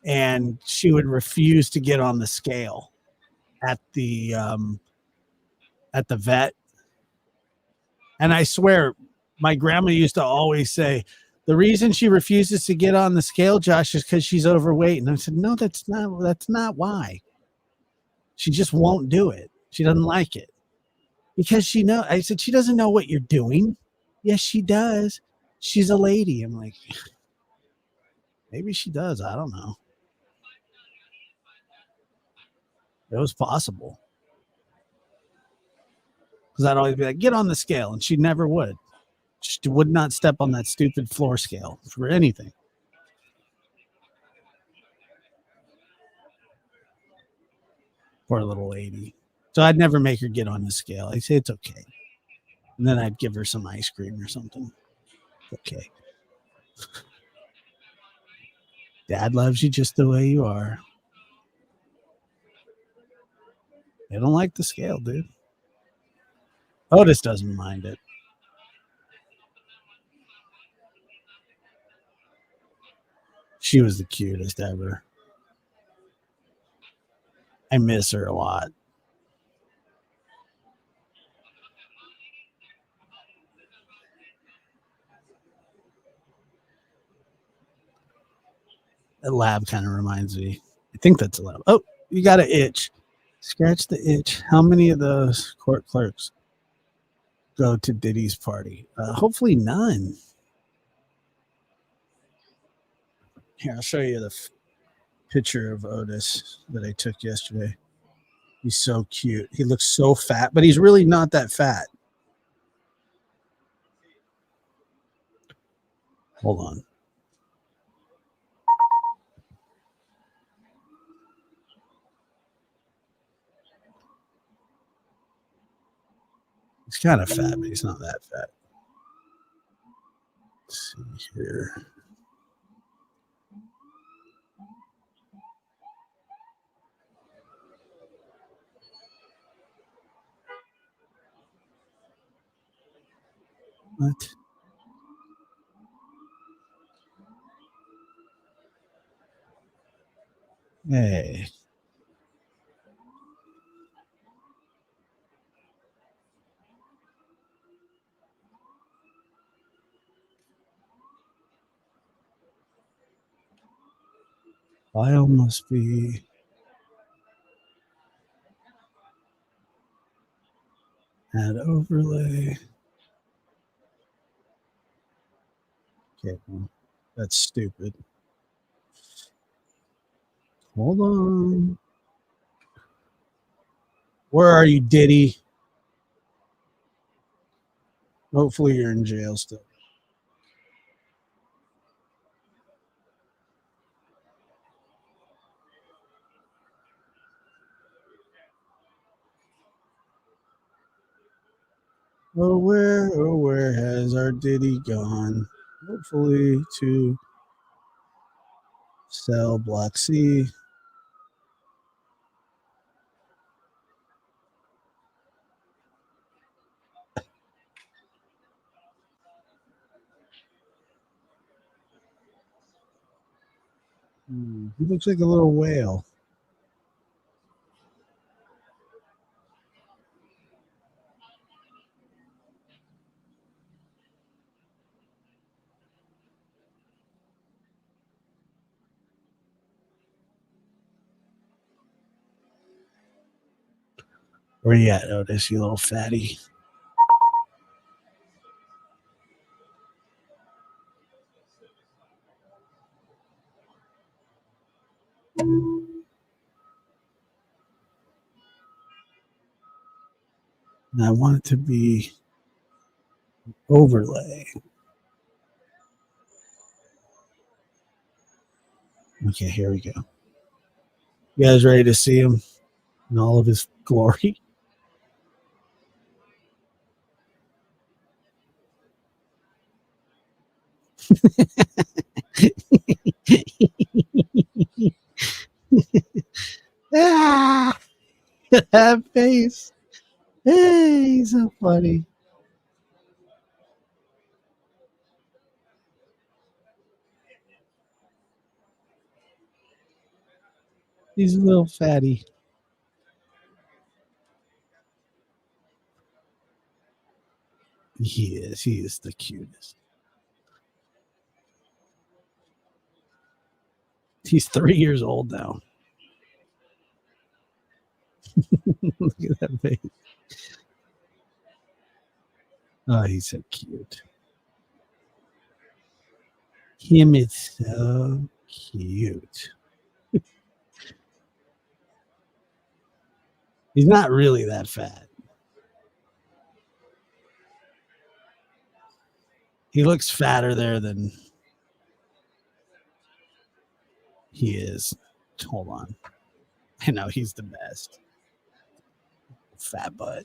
And she would refuse to get on the scale at the vet. And I swear, my grandma used to always say, the reason she refuses to get on the scale, Josh, is because she's overweight. And I said, no, that's not why. She just won't do it. She doesn't like it because I said, she doesn't know what you're doing. Yes, she does. She's a lady. I'm like, maybe she does. I don't know. It was possible. Because I'd always be like, get on the scale. And she never would. She would not step on that stupid floor scale for anything. Poor little lady. So I'd never make her get on the scale. I'd say it's okay. And then I'd give her some ice cream or something. Okay. Dad loves you just the way you are. They don't like the scale, dude. Otis doesn't mind it. She was the cutest ever. I miss her a lot. That lab kind of reminds me. I think that's a lab. Oh, you got an itch. Scratch the itch. How many of those court clerks go to Diddy's party? Hopefully none. Here, I'll show you the picture of Otis that I took yesterday. He's so cute. He looks so fat, but he's really not that fat. Hold on. He's kind of fat, but he's not that fat. Let's see here. What? Hey. File must be add overlay. Okay, well, that's stupid. Hold on. Where are you, Diddy? Hopefully you're in jail still. Oh, where has our Diddy gone? Hopefully to cell block C. He looks like a little whale. Where you at, Otis, you little fatty? And I want it to be overlay. Okay, here we go. You guys ready to see him in all of his glory? Ah, that face. Hey, he's so funny. He's a little fatty. He is. He is the cutest. He's 3 years old now. Look at that face. Oh, he's so cute. Him is so cute. He's not really that fat. He looks fatter there than he is. Hold on. I know he's the best. Fat butt.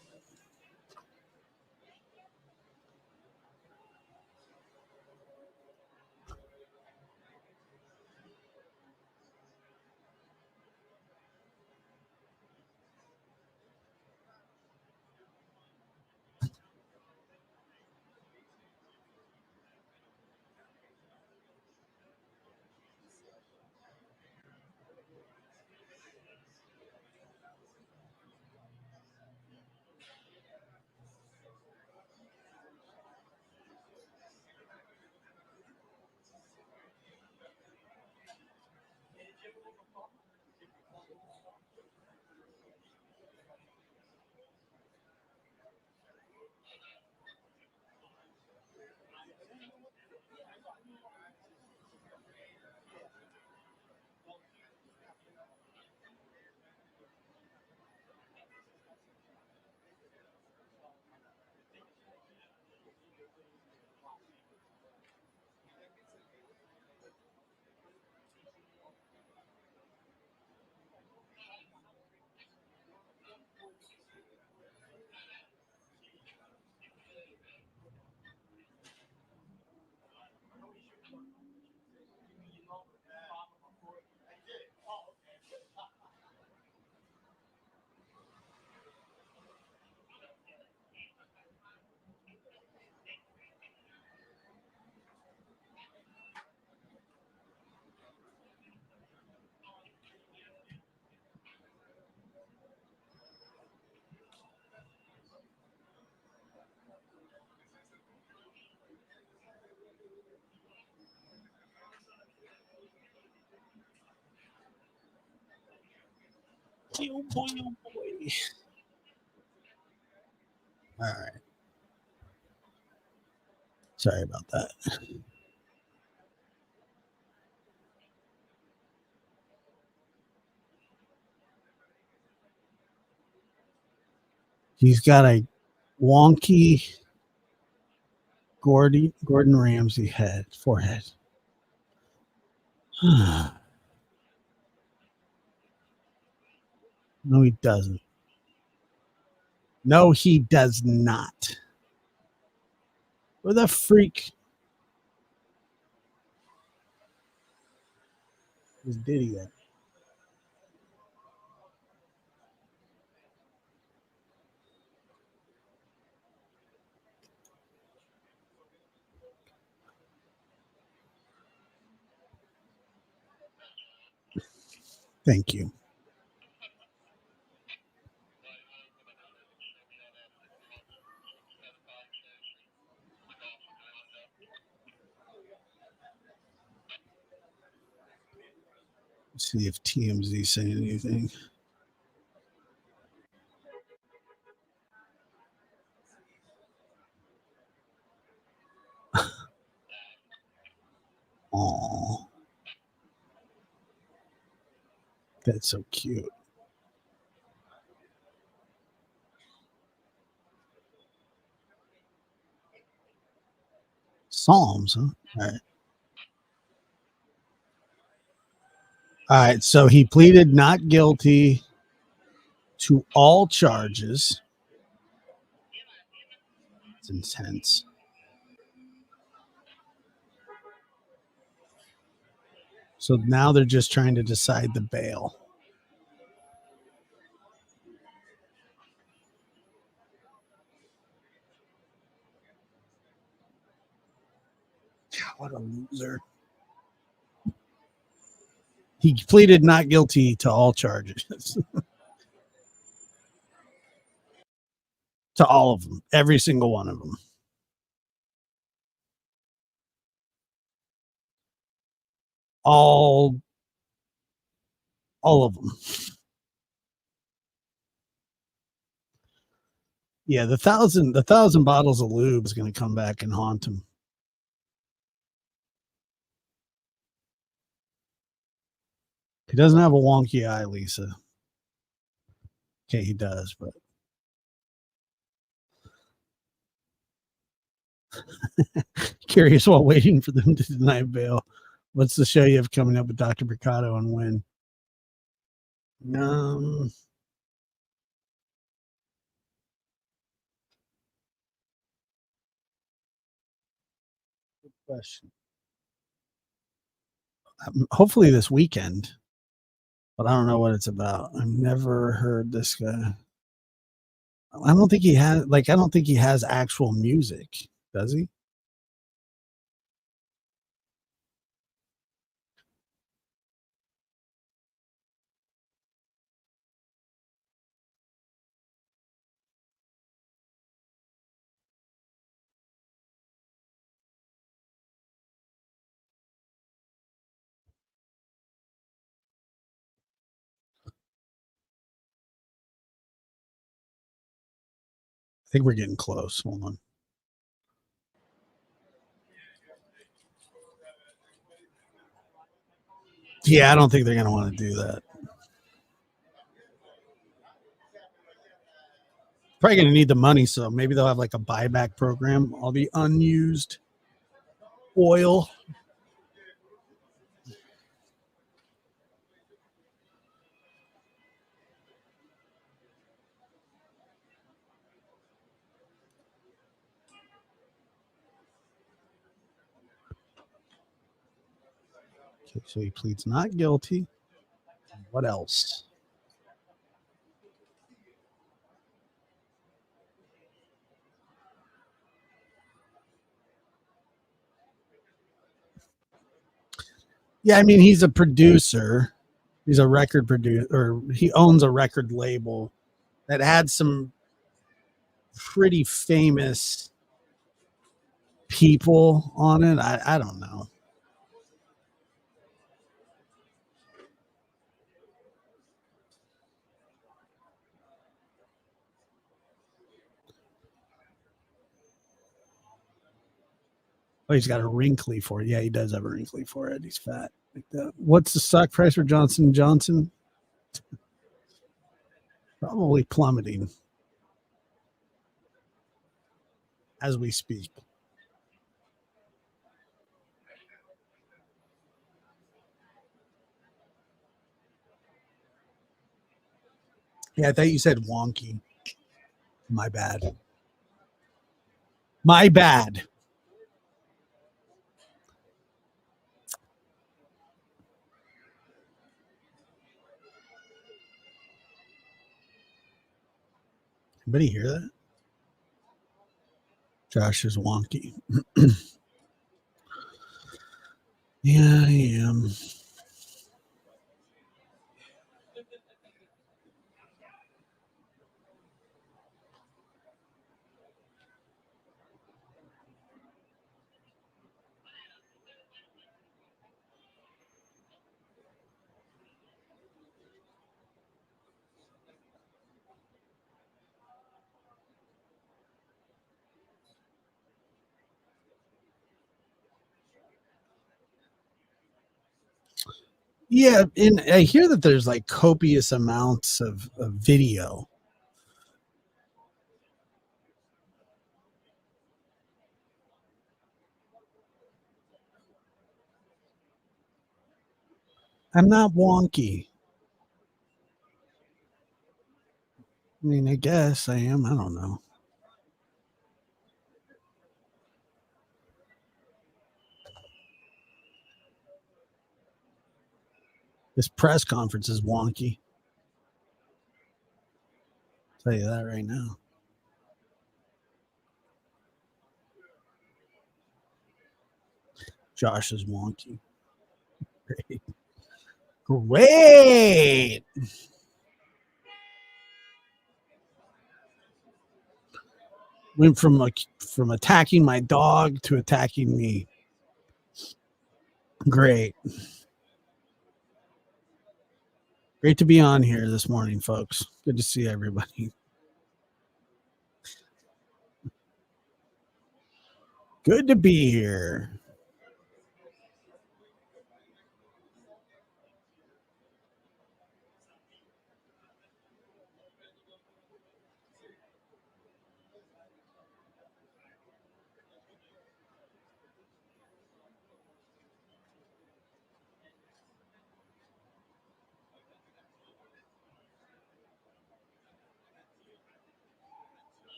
Oh boy, oh boy. All right. Sorry about that. He's got a wonky Gordon Ramsay forehead. No, he doesn't. No, he does not. Where the freak is Diddy at? Thank you. Let's see if TMZ saying anything. Oh, that's so cute. Psalms, huh? All right. All right. So he pleaded not guilty to all charges. It's intense. So now they're just trying to decide the bail. What a loser. He pleaded not guilty to all charges. To all of them. Every single one of them. All of them. Yeah, the thousand bottles of lube is going to come back and haunt him. He doesn't have a wonky eye, Lisa. Okay, he does, but curious while waiting for them to deny bail. What's the show you have coming up with Dr. Mercado and when? Good question. Hopefully this weekend, but I don't know what it's about. I've never heard this guy. I don't think he has actual music, does he? I think we're getting close. Hold on. Yeah, I don't think they're going to want to do that. Probably going to need the money, so maybe they'll have like a buyback program. All the unused oil. Okay, so he pleads not guilty. What else? Yeah, I mean, he's a producer. He's a record producer, or he owns a record label that had some pretty famous people on it. I don't know. Oh, he's got a wrinkly forehead. Yeah, he does have a wrinkly forehead. He's fat like that. What's the stock price for Johnson & Johnson? Probably plummeting as we speak. Yeah, I thought you said wonky. My bad. My bad. Anybody hear that? Josh is wonky. Yeah, I am. Yeah, and I hear that there's like copious amounts of video. I'm not wonky. I mean, I guess I am. I don't know. This press conference is wonky. I'll tell you that right now. Josh is wonky. Great. Great. Went from attacking my dog to attacking me. Great. Great to be on here this morning, folks. Good to see everybody. Good to be here.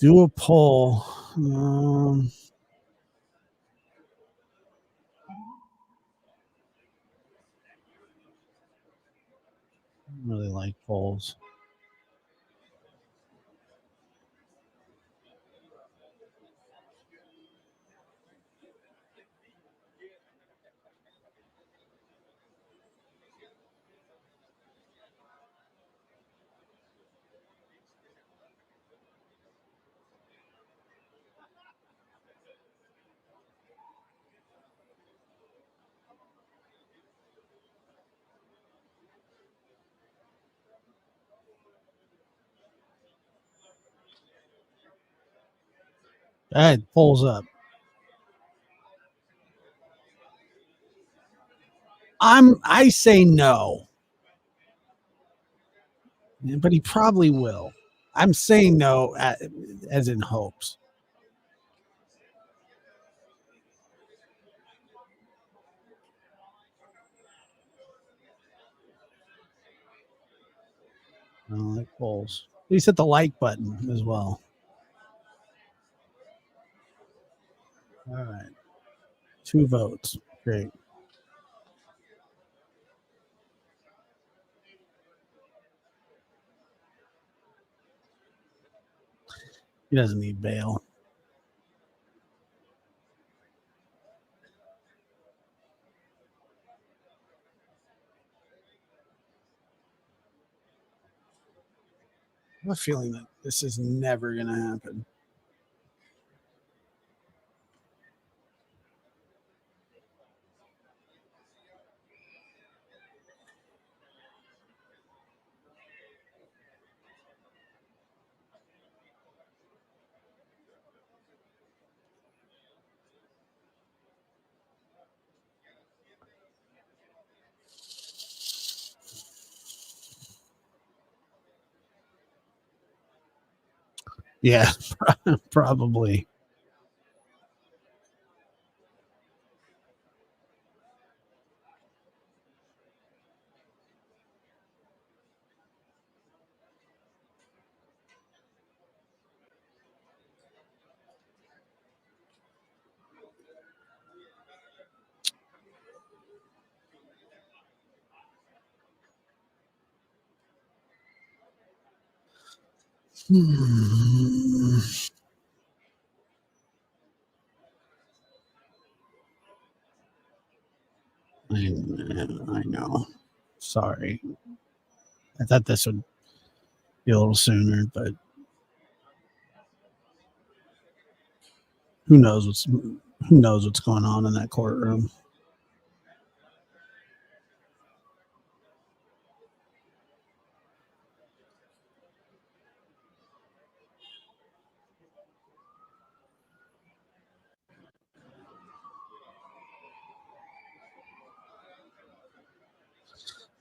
Do a poll. I really like polls. All right, polls up. I say no. Yeah, but he probably will. I'm saying no as in hopes. I don't like polls. Please hit the like button as well. All right. 2 votes. Great. He doesn't need bail. I have a feeling that this is never going to happen. Yeah, probably. I know. Sorry. I thought this would be a little sooner, but who knows what's going on in that courtroom.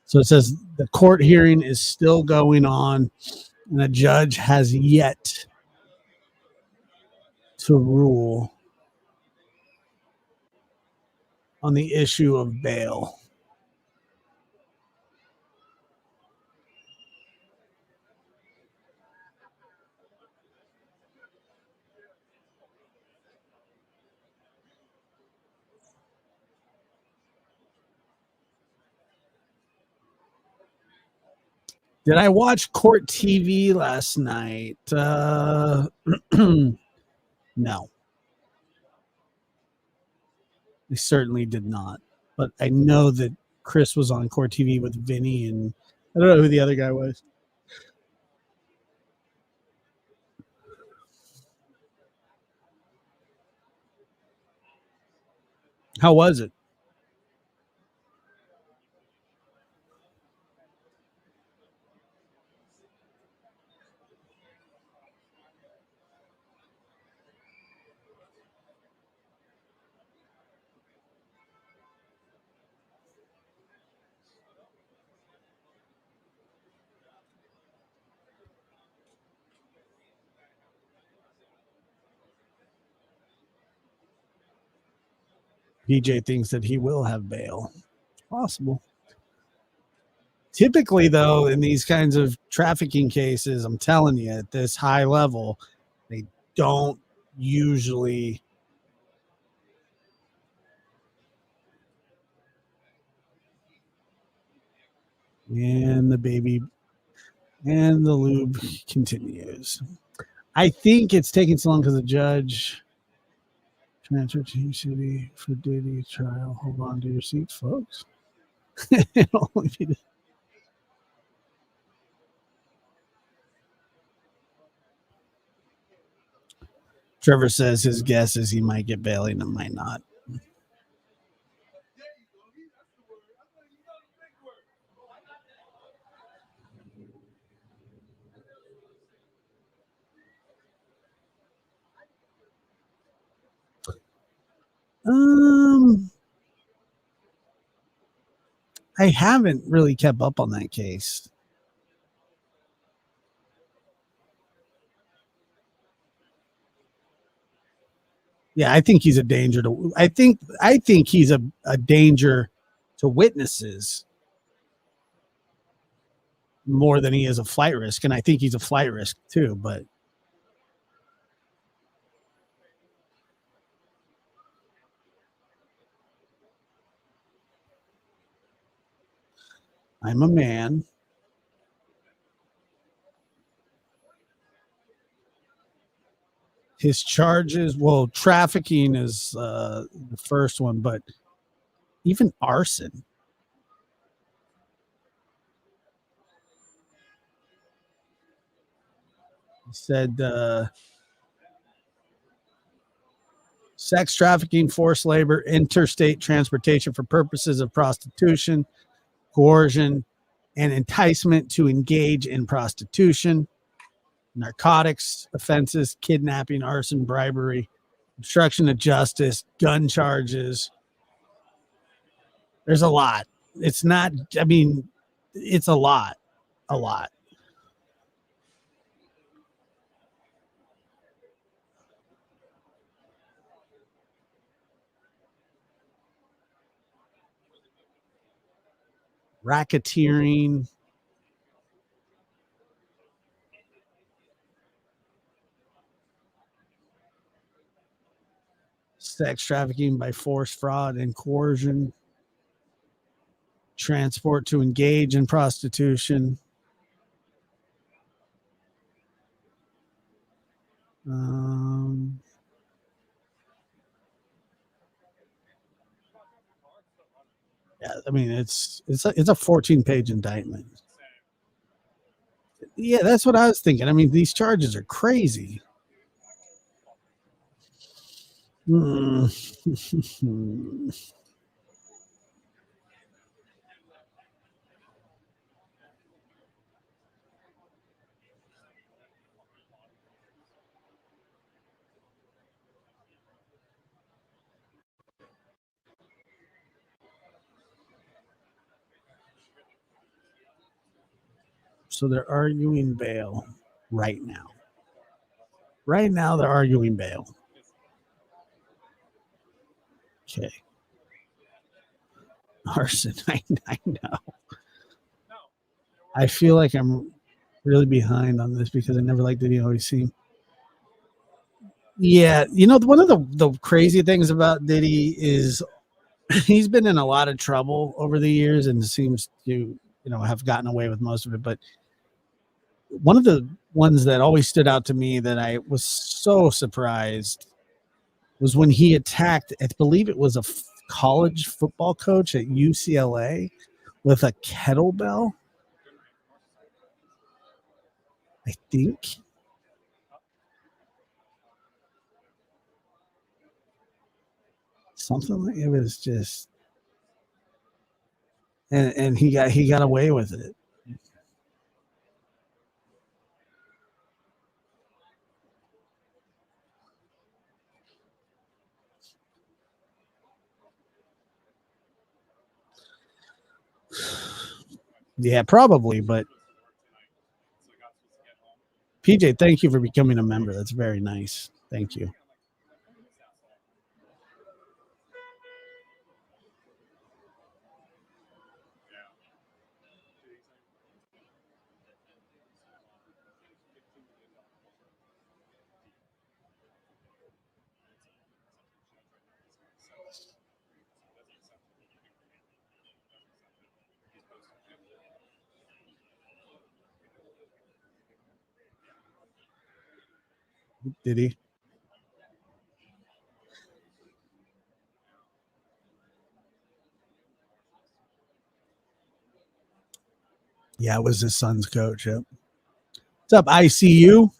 So it says the court hearing is still going on, and a judge has yet to rule on the issue of bail. Did I watch court TV last night? No, I certainly did not. But I know that Chris was on court TV with Vinny, and I don't know who the other guy was. How was it? PJ thinks that he will have bail. It's possible. Typically, though, in these kinds of trafficking cases, I'm telling you, at this high level, they don't usually. And the baby and the lube continues. I think it's taking so long because the judge transferred to city for Diddy trial. Hold on to your seats, folks. It'll only be the- Trevor says his guess is he might get bail and it might not. I haven't really kept up on that case. Yeah, I think he's a danger to. I think he's a danger to witnesses more than he is a flight risk, and I think he's a flight risk too. But I'm a man. His charges, well, trafficking is the first one, but even arson. He said sex trafficking, forced labor, interstate transportation for purposes of prostitution, coercion, and enticement to engage in prostitution, narcotics offenses, kidnapping, arson, bribery, obstruction of justice, gun charges. There's a lot. It's not, I mean, it's a lot. A lot. Racketeering. Sex trafficking by force, fraud, and coercion. Transport to engage in prostitution. Yeah, I mean it's a 14-page indictment. Yeah, that's what I was thinking. I mean, these charges are crazy. So they're arguing bail right now. Right now, they're arguing bail. Okay. Arson, I know. I feel like I'm really behind on this because I never liked Diddy. Always seem. Yeah, you know, one of the crazy things about Diddy is he's been in a lot of trouble over the years and seems to, have gotten away with most of it. But one of the ones that always stood out to me that I was so surprised was when he attacked, I believe it was a college football coach at UCLA with a kettlebell. I think. Something like it was just, and he got away with it. Yeah, probably, but PJ, thank you for becoming a member. That's very nice. Thank you. Did he? Yeah, it was his son's coach. Yep. What's up, ICU?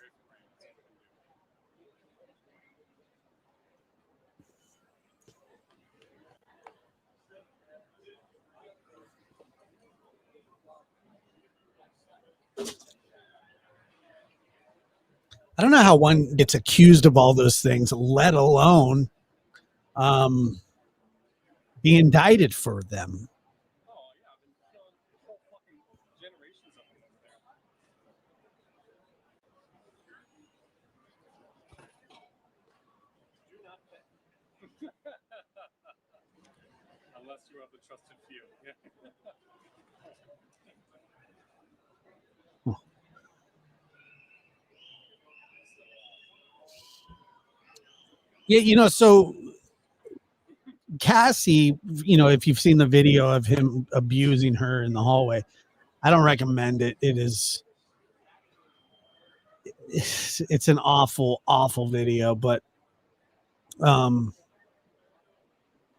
I don't know how one gets accused of all those things, let alone be indicted for them. Unless you're of the trusted few. Yeah, so Cassie, if you've seen the video of him abusing her in the hallway, I don't recommend it. It's an awful, awful video, but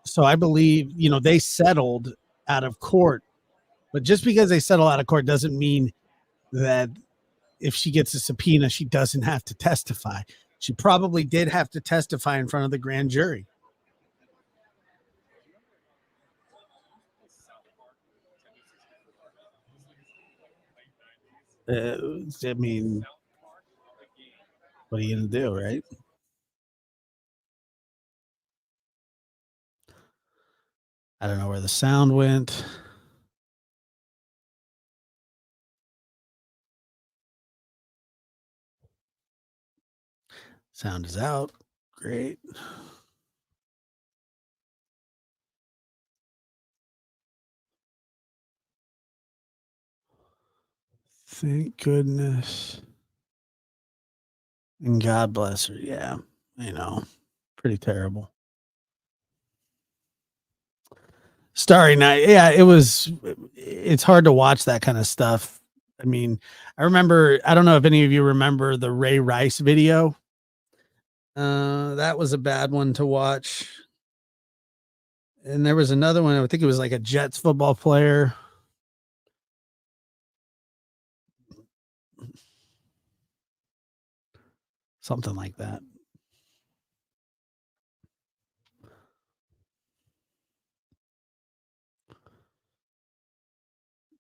so I believe, they settled out of court, but just because they settle out of court doesn't mean that if she gets a subpoena, she doesn't have to testify. She probably did have to testify in front of the grand jury. I mean, what are you going to do, right? I don't know where the sound went. Sound is out. Great. Thank goodness. And God bless her. Yeah, I know. Pretty terrible. Starry Night. Yeah, it's hard to watch that kind of stuff. I mean, I don't know if any of you remember the Ray Rice video. That was a bad one to watch. And there was another one, I think it was like a Jets football player. Something like that.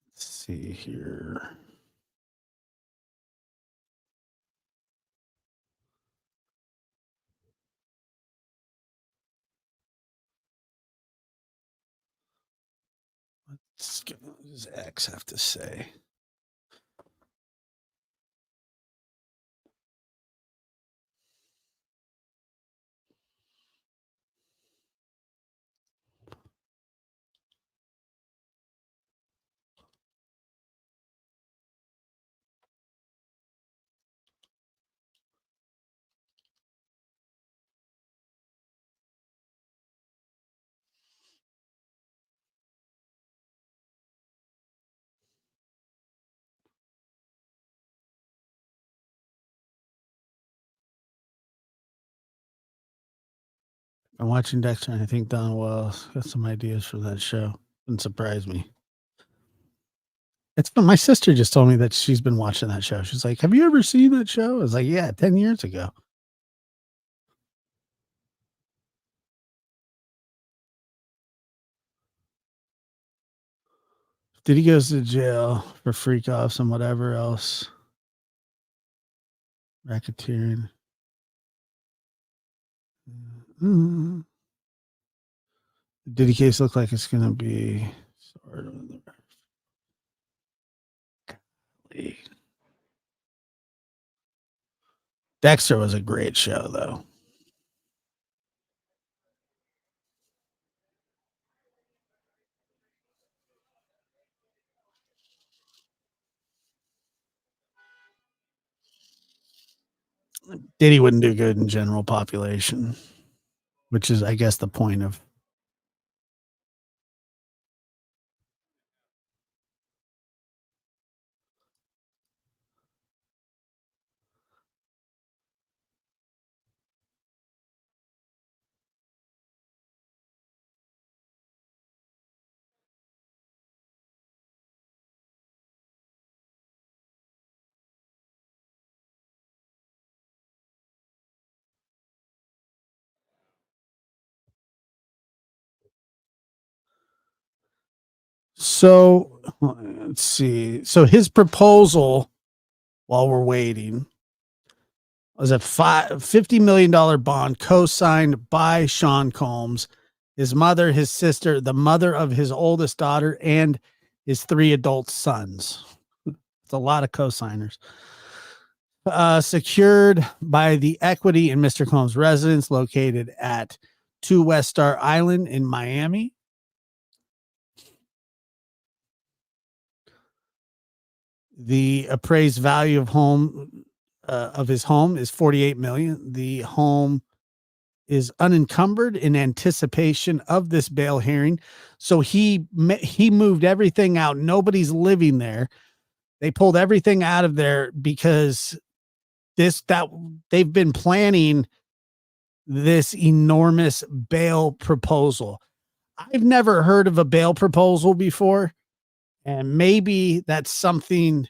Let's see here. What does X have to say? I'm watching Dexter and I think Don Wells got some ideas for that show. Wouldn't surprise me. It's fun. My sister just told me that she's been watching that show. She's like, "Have you ever seen that show?" I was like, "Yeah, 10 years ago." Diddy goes to jail for freak offs and whatever else. Racketeering. Mm. Diddy case look like it's gonna be sort of Dexter was a great show though. Diddy wouldn't do good in general population, which is, I guess, the point of. So let's see. So his proposal, while we're waiting, was a $50 million bond co-signed by Sean Combs, his mother, his sister, the mother of his oldest daughter, and his 3 adult sons. It's a lot of co-signers. Secured by the equity in Mr. Combs' residence located at 2 West Star Island in Miami. The appraised value of his home is 48 million. The home is unencumbered in anticipation of this bail hearing. So he moved everything out. Nobody's living there. They pulled everything out of there because they've been planning this enormous bail proposal. I've never heard of a bail proposal before, and maybe that's something,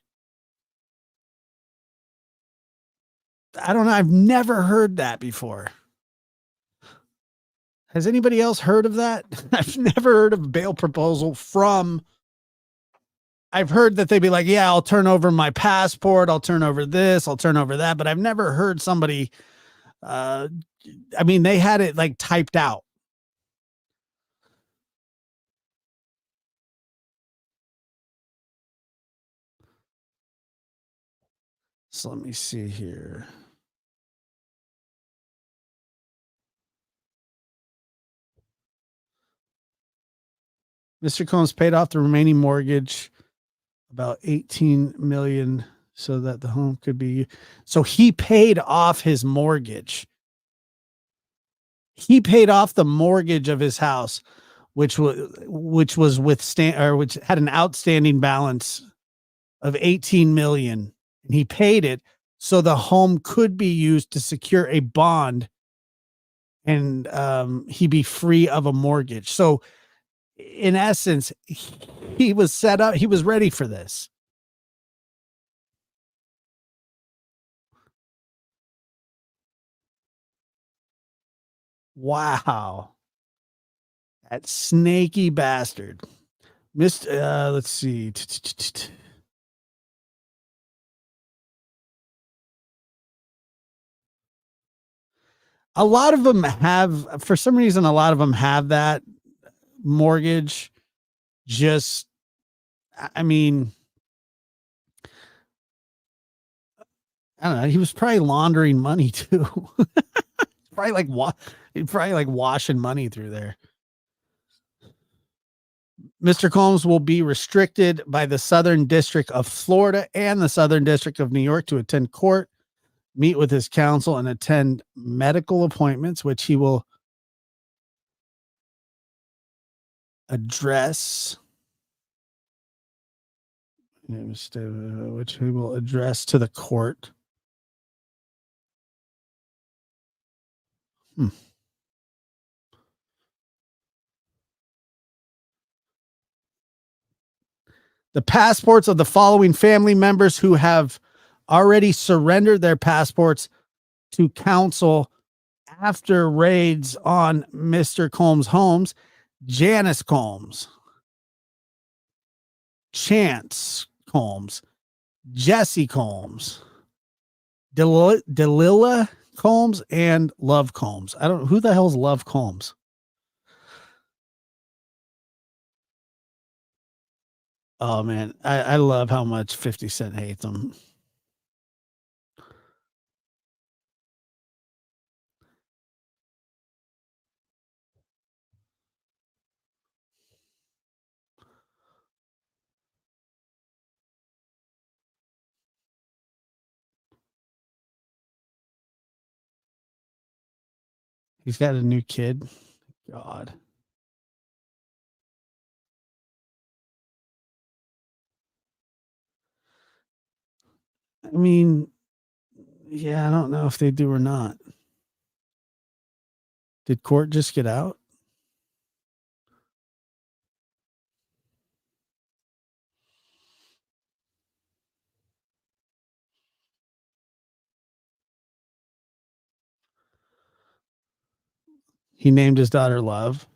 I don't know. I've never heard that before. Has anybody else heard of that? I've never heard of a bail proposal from. I've heard that they'd be like, yeah, I'll turn over my passport. I'll turn over this. I'll turn over that. But I've never heard somebody, I mean, they had it like typed out. So let me see here. Mr. Combs paid off the remaining mortgage, about 18 million, so that the home could be. So he paid off his mortgage. He paid off the mortgage of his house, which had an outstanding balance of 18 million, and he paid it so the home could be used to secure a bond, and he be free of a mortgage. So in essence, he was set up, he was ready for this. Wow. That snaky bastard. Let's see. A lot of them have, for some reason, a lot of them have that mortgage. Just, I mean, I don't know. He was probably laundering money too. probably like washing money through there. Mr. Combs will be restricted by the Southern District of Florida and the Southern District of New York to attend court, meet with his counsel, and attend medical appointments, which he will address. Which he will address to the court. The passports of the following family members who have already surrendered their passports to counsel after raids on Mr. Combs' homes: Janice Combs, Chance Combs, Jesse Combs, Delilah Combs, and Love Combs. I don't know who the hell's Love Combs. Oh man, I love how much 50 Cent hates him. He's got a new kid. God. I mean, yeah, I don't know if they do or not. Did court just get out? He named his daughter Love.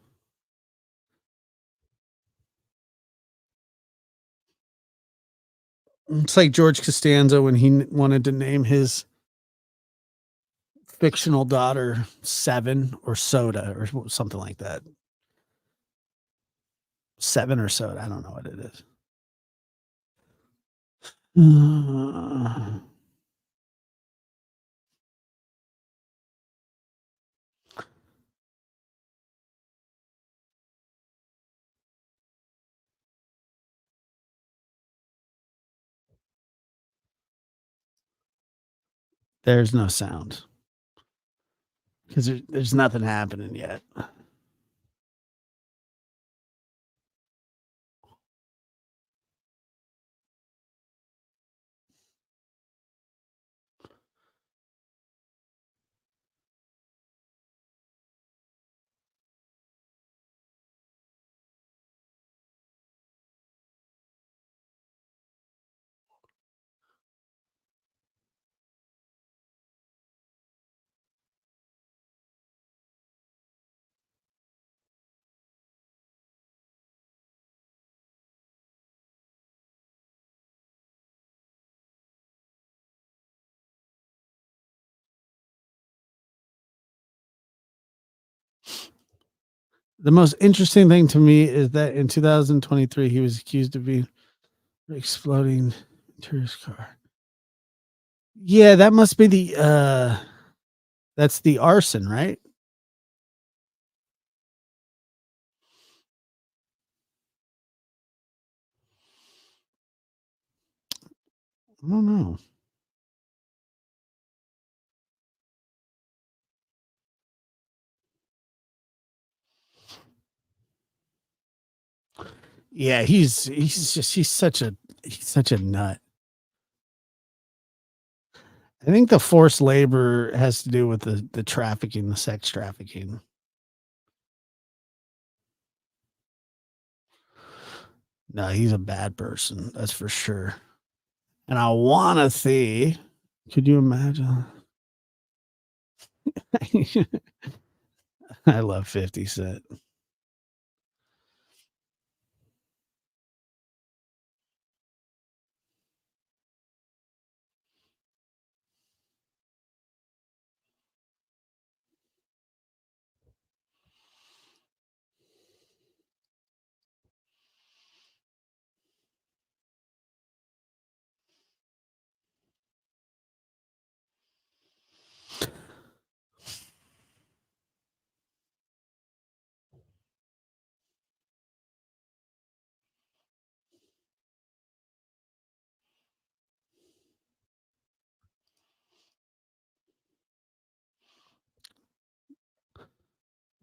It's like George Costanza when he wanted to name his fictional daughter Seven or Soda or something like that. Seven or Soda. I don't know what it is. There's no sound because there's nothing happening yet. The most interesting thing to me is that in 2023, he was accused of being exploding into his car. Yeah, that must be that's the arson, right? I don't know. Yeah, he's such a nut. I think the forced labor has to do with the trafficking, the sex trafficking. No, he's a bad person, that's for sure. And I wanna see, could you imagine? I love 50 Cent.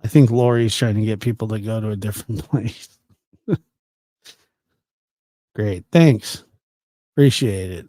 I think Lori's trying to get people to go to a different place. Great, thanks. Appreciate it.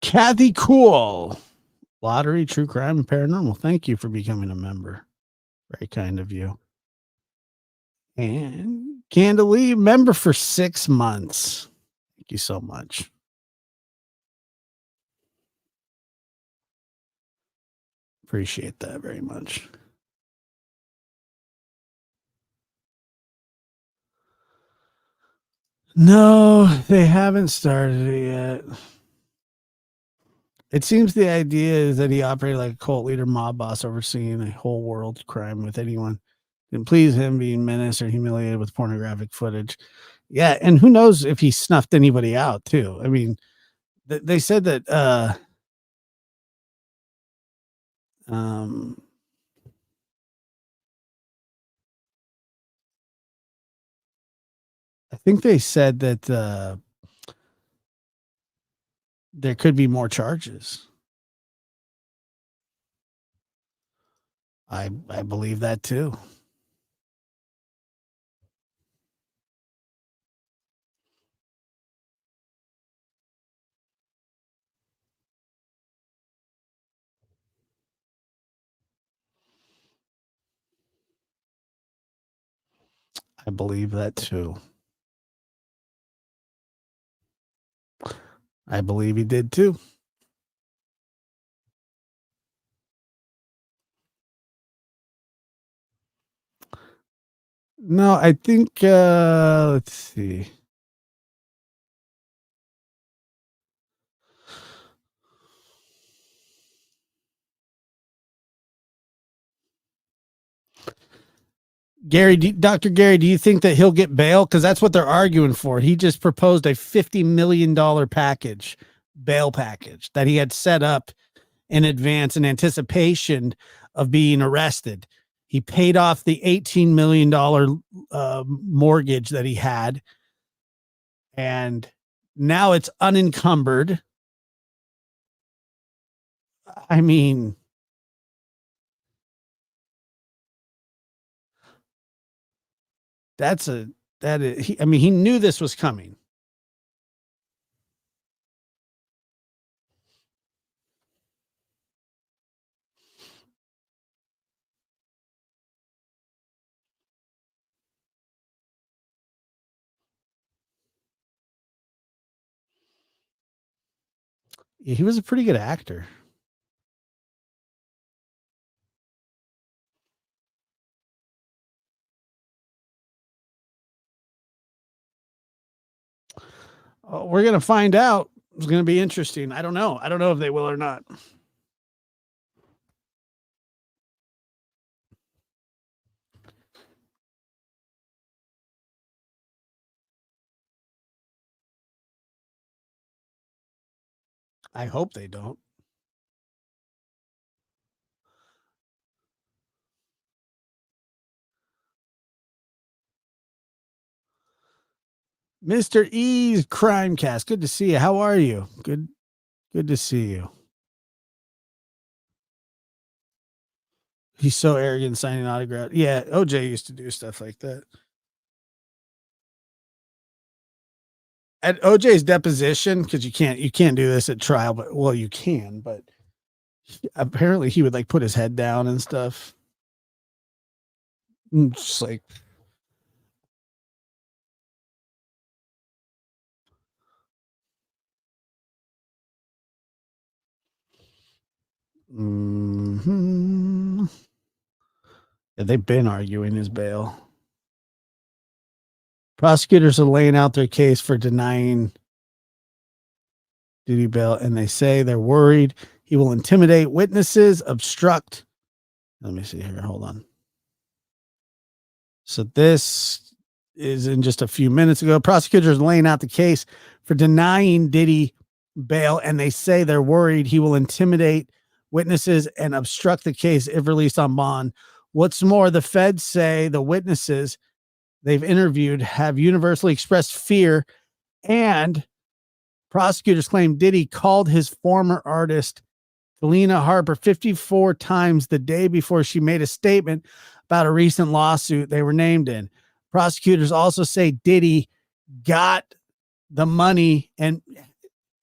Kathy Cool. Lottery, true crime, and paranormal. Thank you for becoming a member. Very kind of you. And Candalee, member for 6 months. Thank you so much. Appreciate that very much. No, they haven't started it yet. It seems the idea is that he operated like a cult leader, mob boss, overseeing a whole world crime with anyone didn't please him, being menaced or humiliated with pornographic footage. Yeah, and who knows if he snuffed anybody out too. I mean, they said that um I think they said that there could be more charges. I believe that too. I believe that too. I believe he did too. No, I think let's see. Dr. Gary, do you think that he'll get bail? Because that's what they're arguing for. He just proposed a $50 million package, bail package that he had set up in advance in anticipation of being arrested. He paid off the $18 million mortgage that he had, and now it's unencumbered. I mean, that's a that is. I mean, he knew this was coming. He was a pretty good actor. We're gonna find out. It's gonna be interesting. I don't know. I don't know if they will or not. I hope they don't. Mr. E's Crimecast. Good to see you. How are you? Good to see you. He's so arrogant signing autograph. Yeah, OJ used to do stuff like that. At OJ's deposition, because you can't do this at trial, but well, you can, but apparently he would like put his head down and stuff. Just like yeah, they've been arguing his bail. Prosecutors are laying out their case for denying Diddy bail, and they say they're worried he will intimidate witnesses, obstruct. Let me see here. Hold on. So this is in just a few minutes ago. Prosecutors laying out the case for denying Diddy bail, and they say they're worried he will intimidate witnesses and obstruct the case if released on bond. What's more, the feds say the witnesses they've interviewed have universally expressed fear, and prosecutors claim Diddy called his former artist Felina Harper 54 times the day before she made a statement about a recent lawsuit they were named in. Prosecutors also say Diddy got the money, and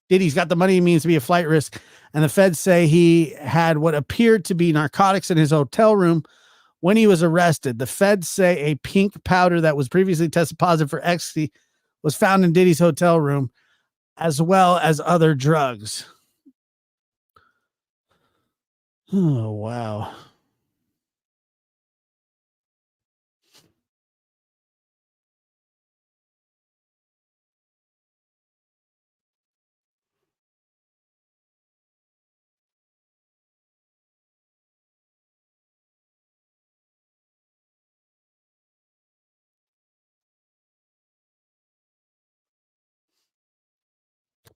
Diddy's got the money he means to be a flight risk. And the feds say he had what appeared to be narcotics in his hotel room when he was arrested. The feds say a pink powder that was previously tested positive for ecstasy was found in Diddy's hotel room, as well as other drugs. Oh, wow.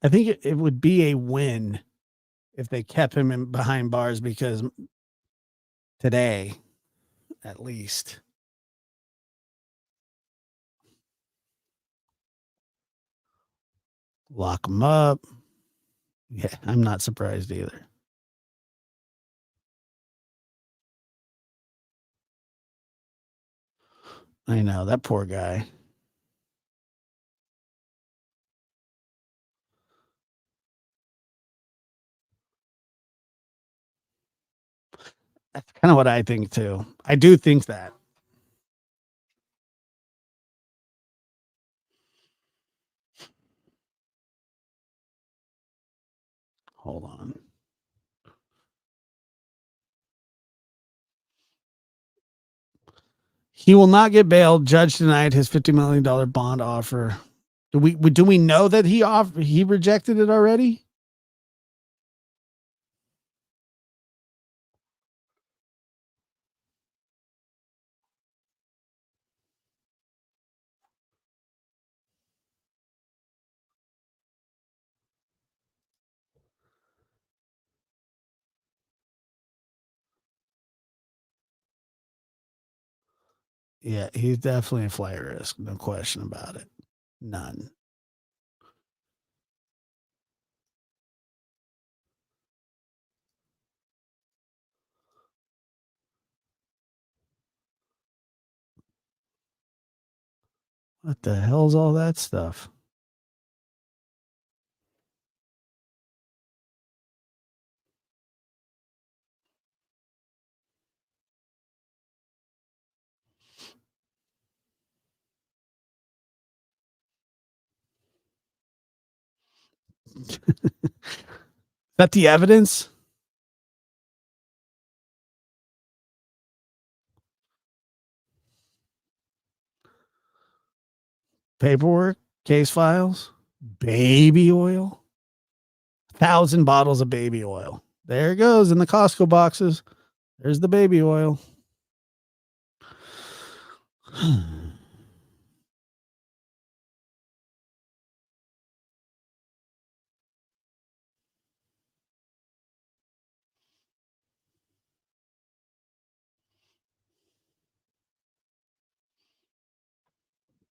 I think it would be a win if they kept him in behind bars, because today, at least, lock him up. Yeah, I'm not surprised either. I know, that poor guy. That's kind of what I think too. I do think that. Hold on. He will not get bailed. Judge denied his $50 million bond offer. Do we know that he rejected it already? Yeah, he's definitely a flight risk. No question about it. None. What the hell's all that stuff? Is that the evidence? Paperwork, case files, baby oil, 1,000 bottles of baby oil. There it goes in the Costco boxes. There's the baby oil.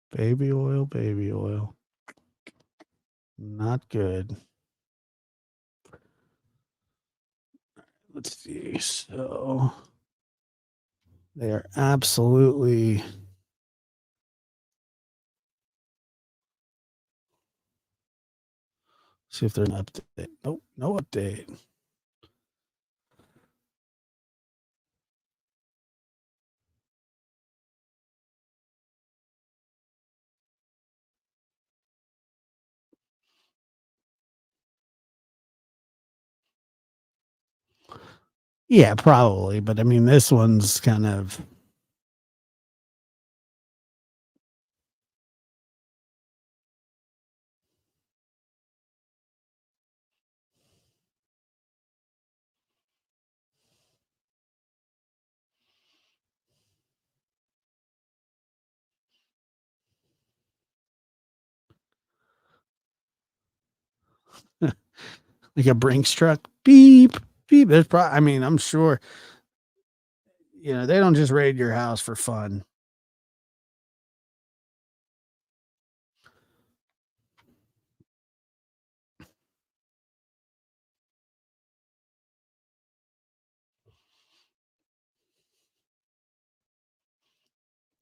Baby oil, baby oil. Not good. Let's see. So they are absolutely. See if there's an update. Nope, no update. Yeah, probably. But I mean, this one's kind of. Like a Brinks truck. Beep, beep. There's probably, I mean, I'm sure, they don't just raid your house for fun.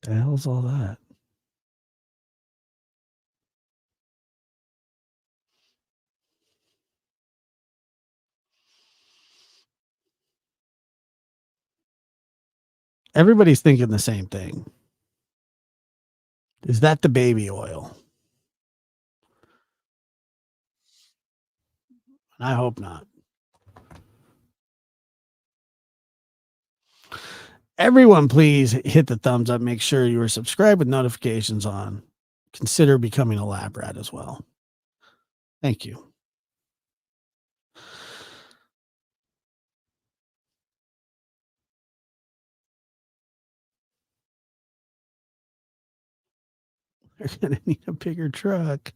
The hell's all that? Everybody's thinking the same thing. Is that the baby oil? I hope not. Everyone, please hit the thumbs up. Make sure you are subscribed with notifications on. Consider becoming a lab rat as well. Thank you. They're going to need a bigger truck.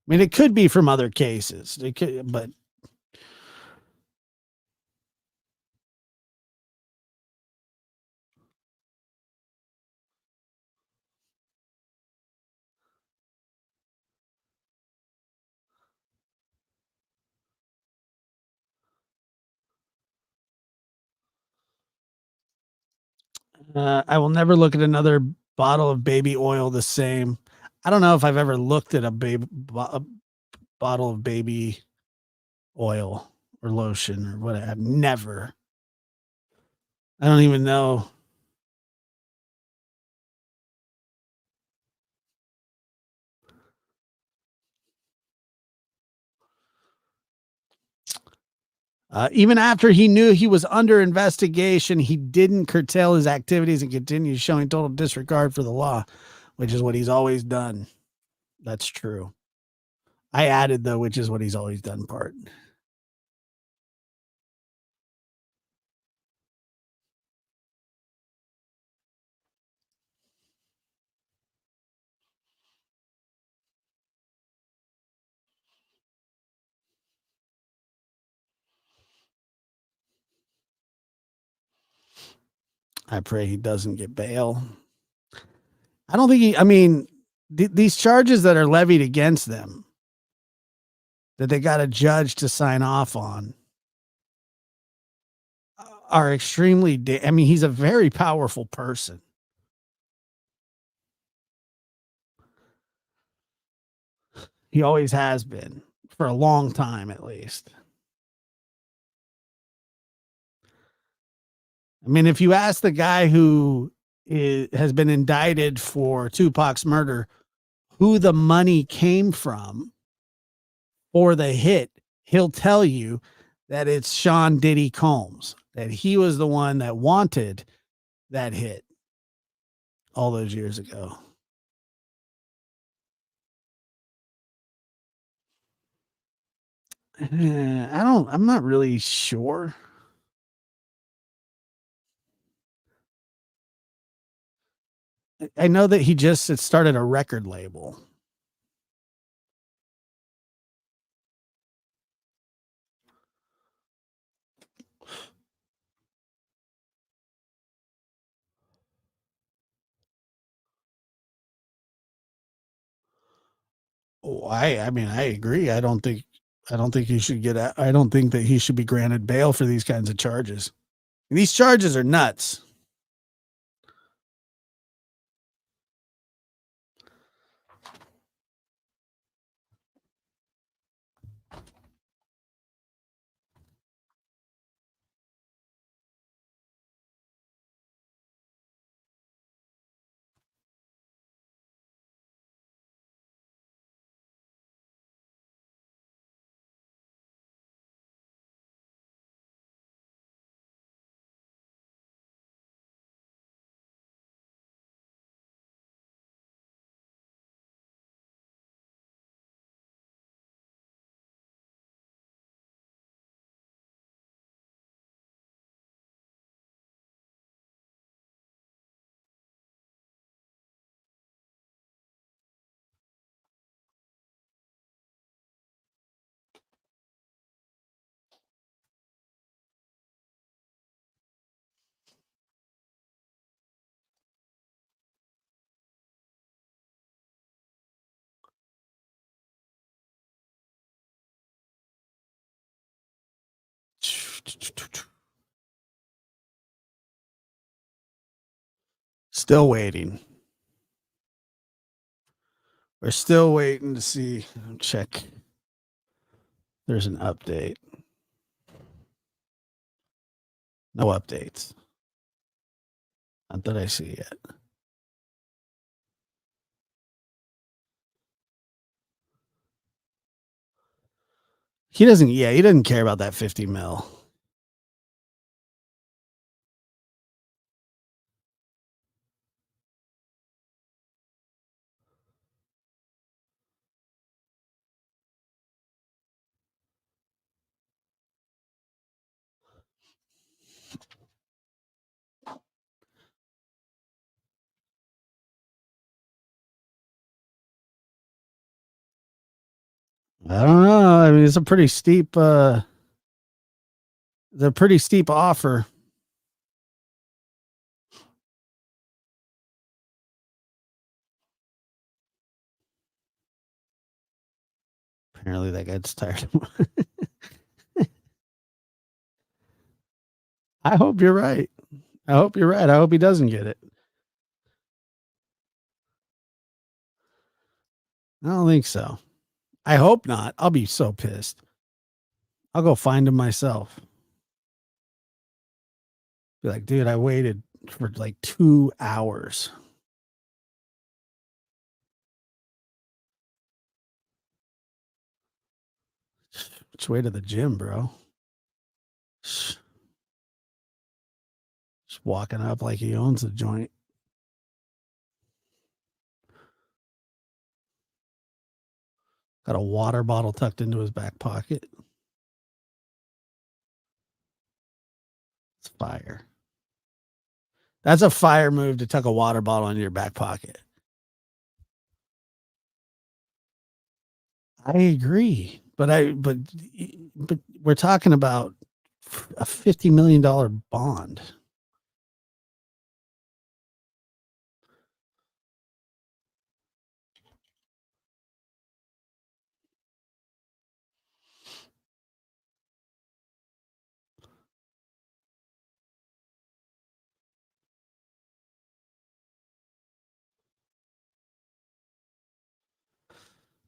mean, it could be from other cases. It could, but I will never look at another bottle of baby oil the same. I don't know if I've ever looked at a bottle of baby oil or lotion or whatever. Never. I don't even know. Even after he knew he was under investigation, he didn't curtail his activities and continued showing total disregard for the law, which is what he's always done. That's true. I added the which is what he's always done part. I pray he doesn't get bail. I don't think he, I mean, these charges that are levied against them that they got a judge to sign off on are extremely, I mean, he's a very powerful person. He always has been for a long time, at least. I mean, if you ask the guy who has been indicted for Tupac's murder, who the money came from for the hit, he'll tell you that it's Sean Diddy Combs, that he was the one that wanted that hit all those years ago. I'm not really sure. I know that he just had started a record label. Oh, I mean, I agree. I don't think he should get I don't think that he should be granted bail for these kinds of charges. These charges are nuts. Still waiting. We're still waiting to see. Check. There's an update. No updates. Not that I see yet. He doesn't, yeah, he doesn't care about that 50 mil. I don't know. I mean, it's a pretty steep offer. Apparently that guy's tired. I hope you're right. I hope you're right. I hope he doesn't get it. I don't think so. I hope not. I'll be so pissed. I'll go find him myself. Be like, dude, I waited for like 2 hours. Which way to the gym, bro? Just walking up like he owns the joint. Got a water bottle tucked into his back pocket. It's fire. That's a fire move to tuck a water bottle into your back pocket. I agree, but we're talking about a $50 million bond.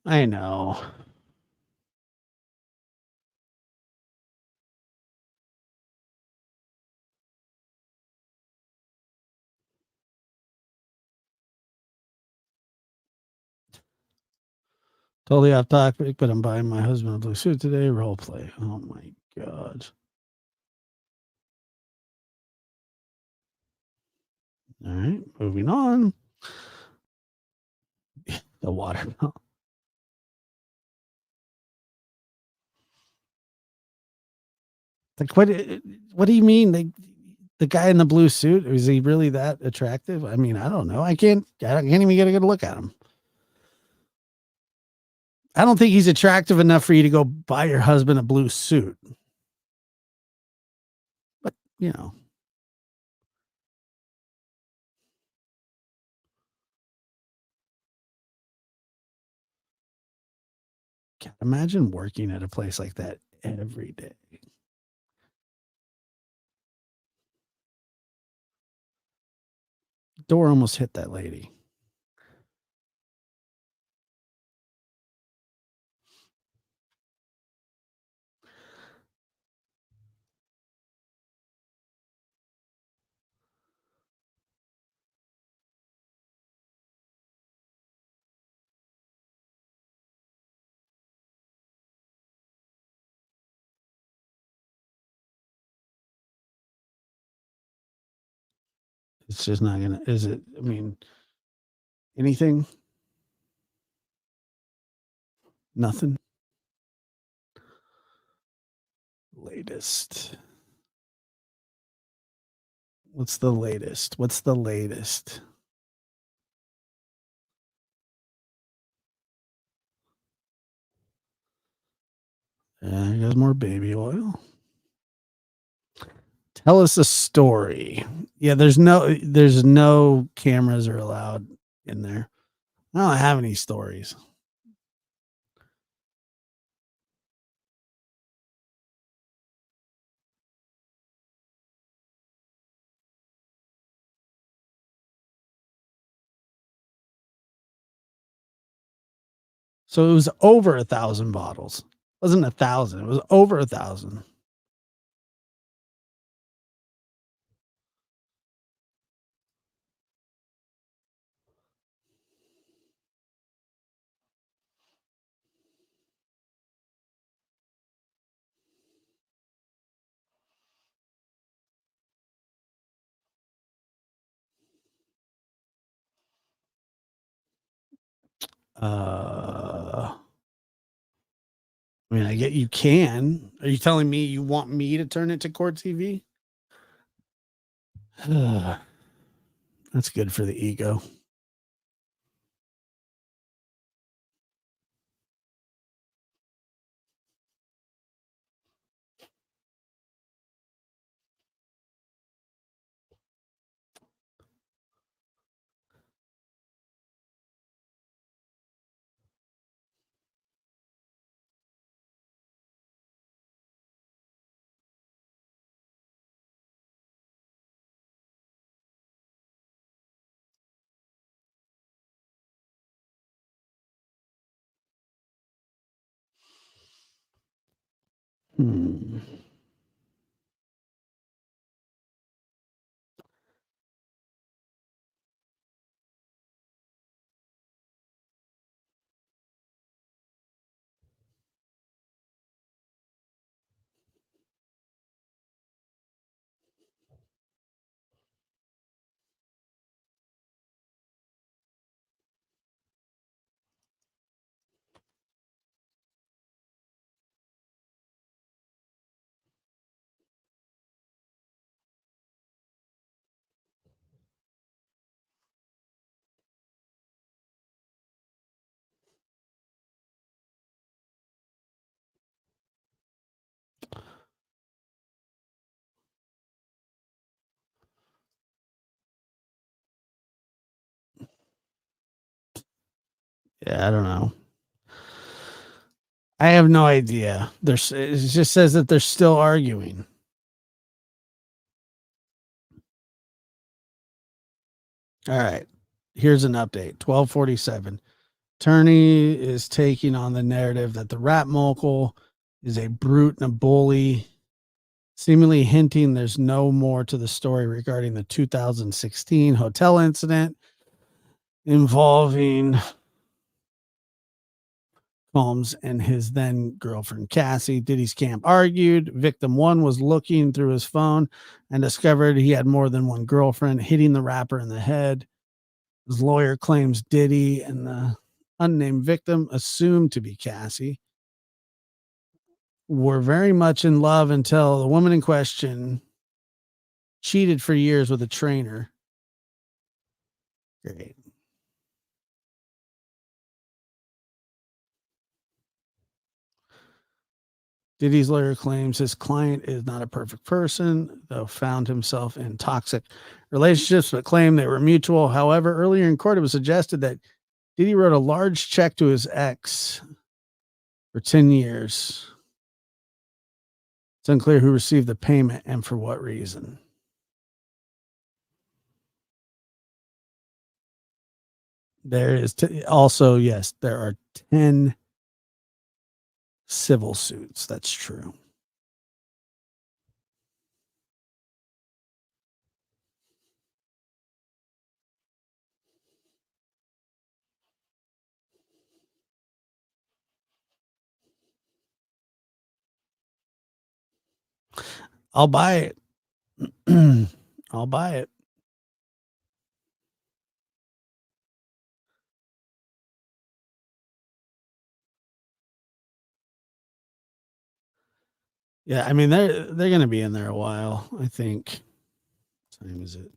I know. Totally off topic, but I'm buying my husband a blue suit today. Role play. Oh my god. All right, moving on. The water. Like what do you mean? The guy in the blue suit, is he really that attractive? I mean, I don't know. I can't even get a good look at him. I don't think he's attractive enough for you to go buy your husband a blue suit. But, you know. Can't imagine working at a place like that every day. Door almost hit that lady. It's just not gonna. Is it? I mean, anything? Nothing. Latest. What's the latest? What's the latest? He has more baby oil. Tell us a story. Yeah, there's no cameras are allowed in there. I don't have any stories. So it was over 1,000 bottles. It wasn't 1,000. It was over 1,000. I mean, I get you can. Are you telling me you want me to turn it to court TV? That's good for the ego. Yeah, I don't know. I have no idea. It just says that they're still arguing. All right. Here's an update. 1247. Attorney is taking on the narrative that the rap mogul is a brute and a bully, seemingly hinting there's no more to the story regarding the 2016 hotel incident involving Combs and his then girlfriend Cassie. Diddy's camp argued. Victim one was looking through his phone and discovered he had more than one girlfriend, hitting the rapper in the head. His lawyer claims Diddy and the unnamed victim, assumed to be Cassie, were very much in love until the woman in question cheated for years with a trainer. Great. Diddy's lawyer claims his client is not a perfect person, though found himself in toxic relationships, but claimed they were mutual. However, earlier in court, it was suggested that Diddy wrote a large check to his ex for 10 years. It's unclear who received the payment and for what reason. There is also, yes, there are 10 civil suits. That's true. I'll buy it. I'll buy it. Yeah, I mean they're going to be in there a while, I think. What time is it?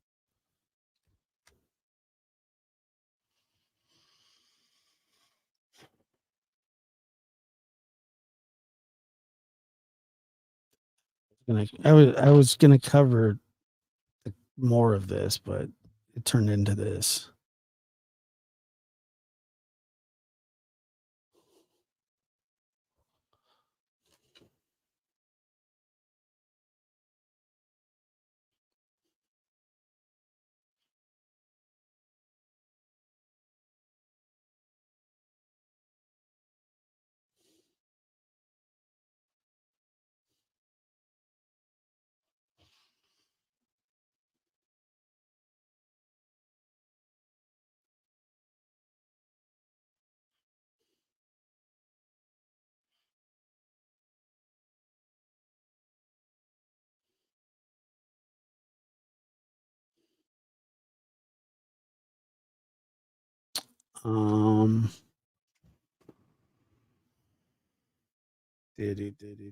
I was going to cover more of this, but it turned into this.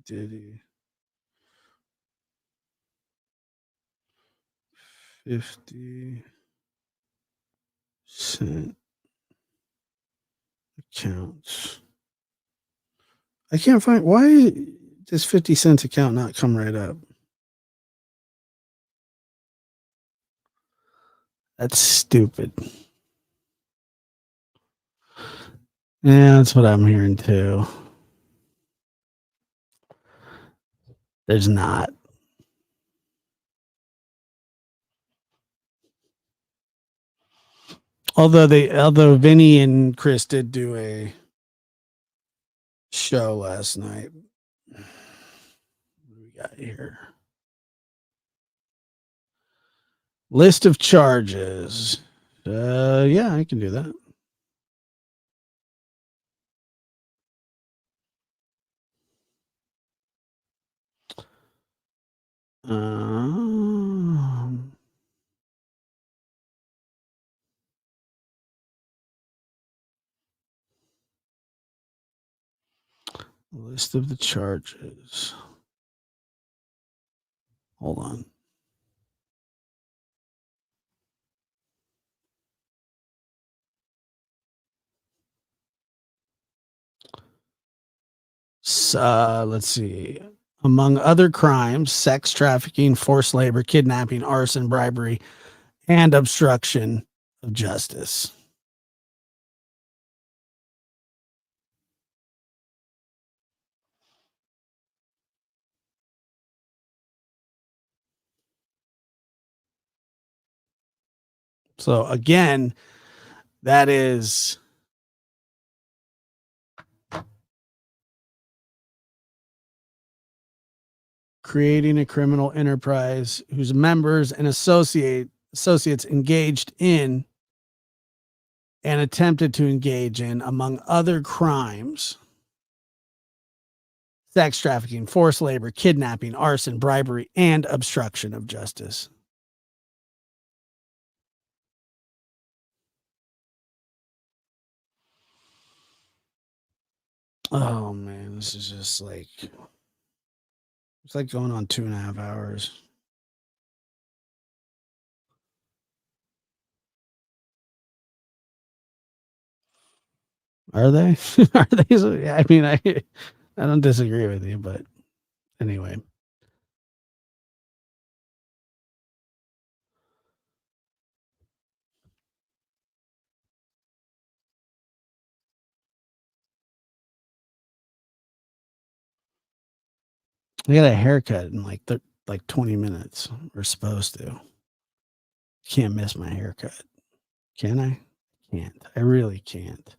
Diddy. 50 Cent accounts. I can't find why does 50 Cent's account not come right up? That's stupid. Yeah, that's what I'm hearing too. There's not. Although Vinny and Chris did do a show last night. What do got here? List of charges. Yeah, I can do that. List of the charges. Hold on. Let's see. Among other crimes, sex trafficking, forced labor, kidnapping, arson, bribery, and obstruction of justice. So again, that is creating a criminal enterprise whose members and associates engaged in and attempted to engage in, among other crimes, sex trafficking, forced labor, kidnapping, arson, bribery, and obstruction of justice. Oh man, this is just like, it's like going on 2.5 hours. Are they? Are they? I mean, I don't disagree with you, but anyway. I got a haircut in like 20 minutes. We're supposed to. Can't miss my haircut. Can I? Can't. I really can't.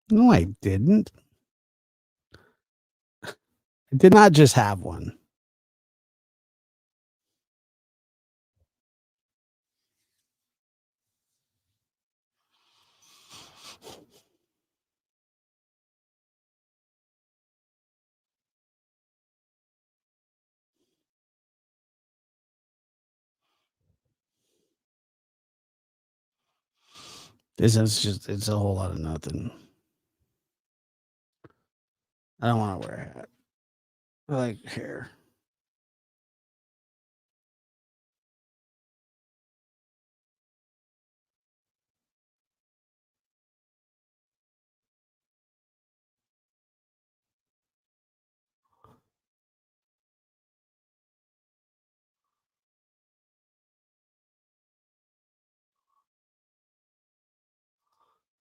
No, I didn't. I did not just have one. This is just, it's a whole lot of nothing. I don't want to wear a hat. I like hair.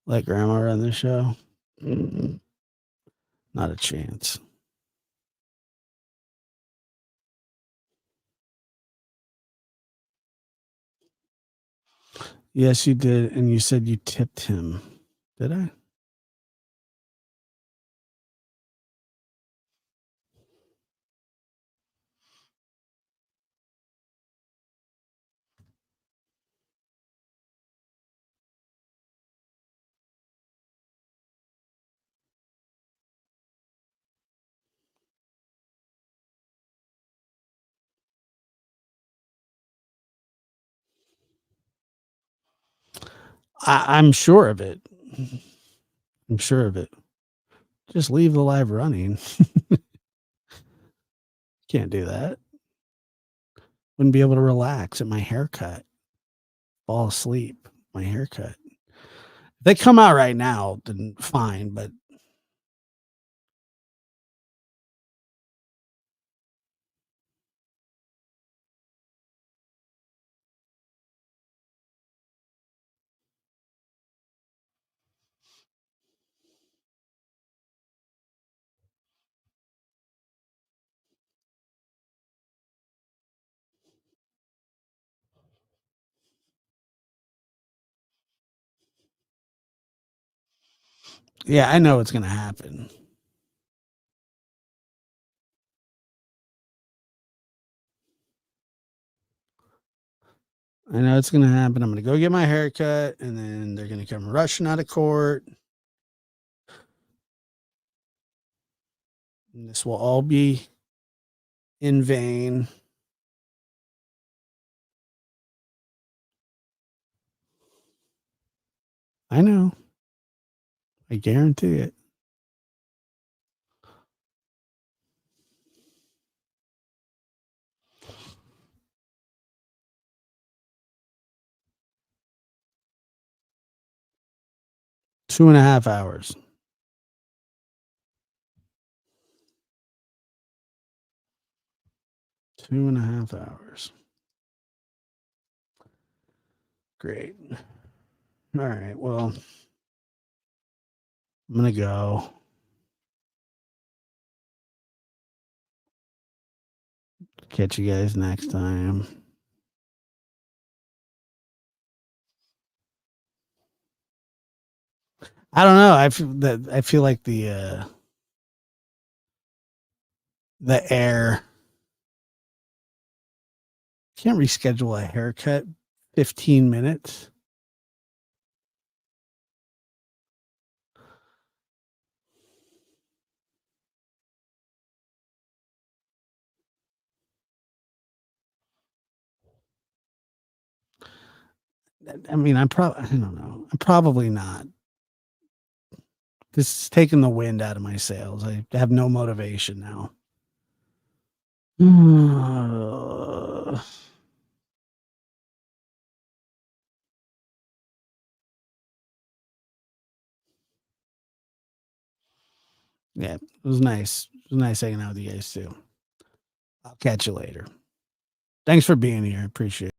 Let grandma run the show. Not a chance. Yes, you did. And you said you tipped him. Did I? I'm sure of it. I'm sure of it. Just leave the live running. Can't do that. Wouldn't be able to relax at my haircut. Fall asleep. My haircut. If they come out right now, then fine. But Yeah, I know it's going to happen. I know it's going to happen. I'm going to go get my hair cut, and then they're going to come rushing out of court. And this will all be in vain. I know. I guarantee it. Two and a half hours. Two and a half hours. Great. All right. Well, I'm going to go. Catch you guys next time. I don't know. I feel like the air. Can't reschedule a haircut 15 minutes. I mean, I don't know. I'm probably not. This is taking the wind out of my sails. I have no motivation now. Yeah, it was nice. It was nice hanging out with you guys too. I'll catch you later. Thanks for being here. Appreciate it.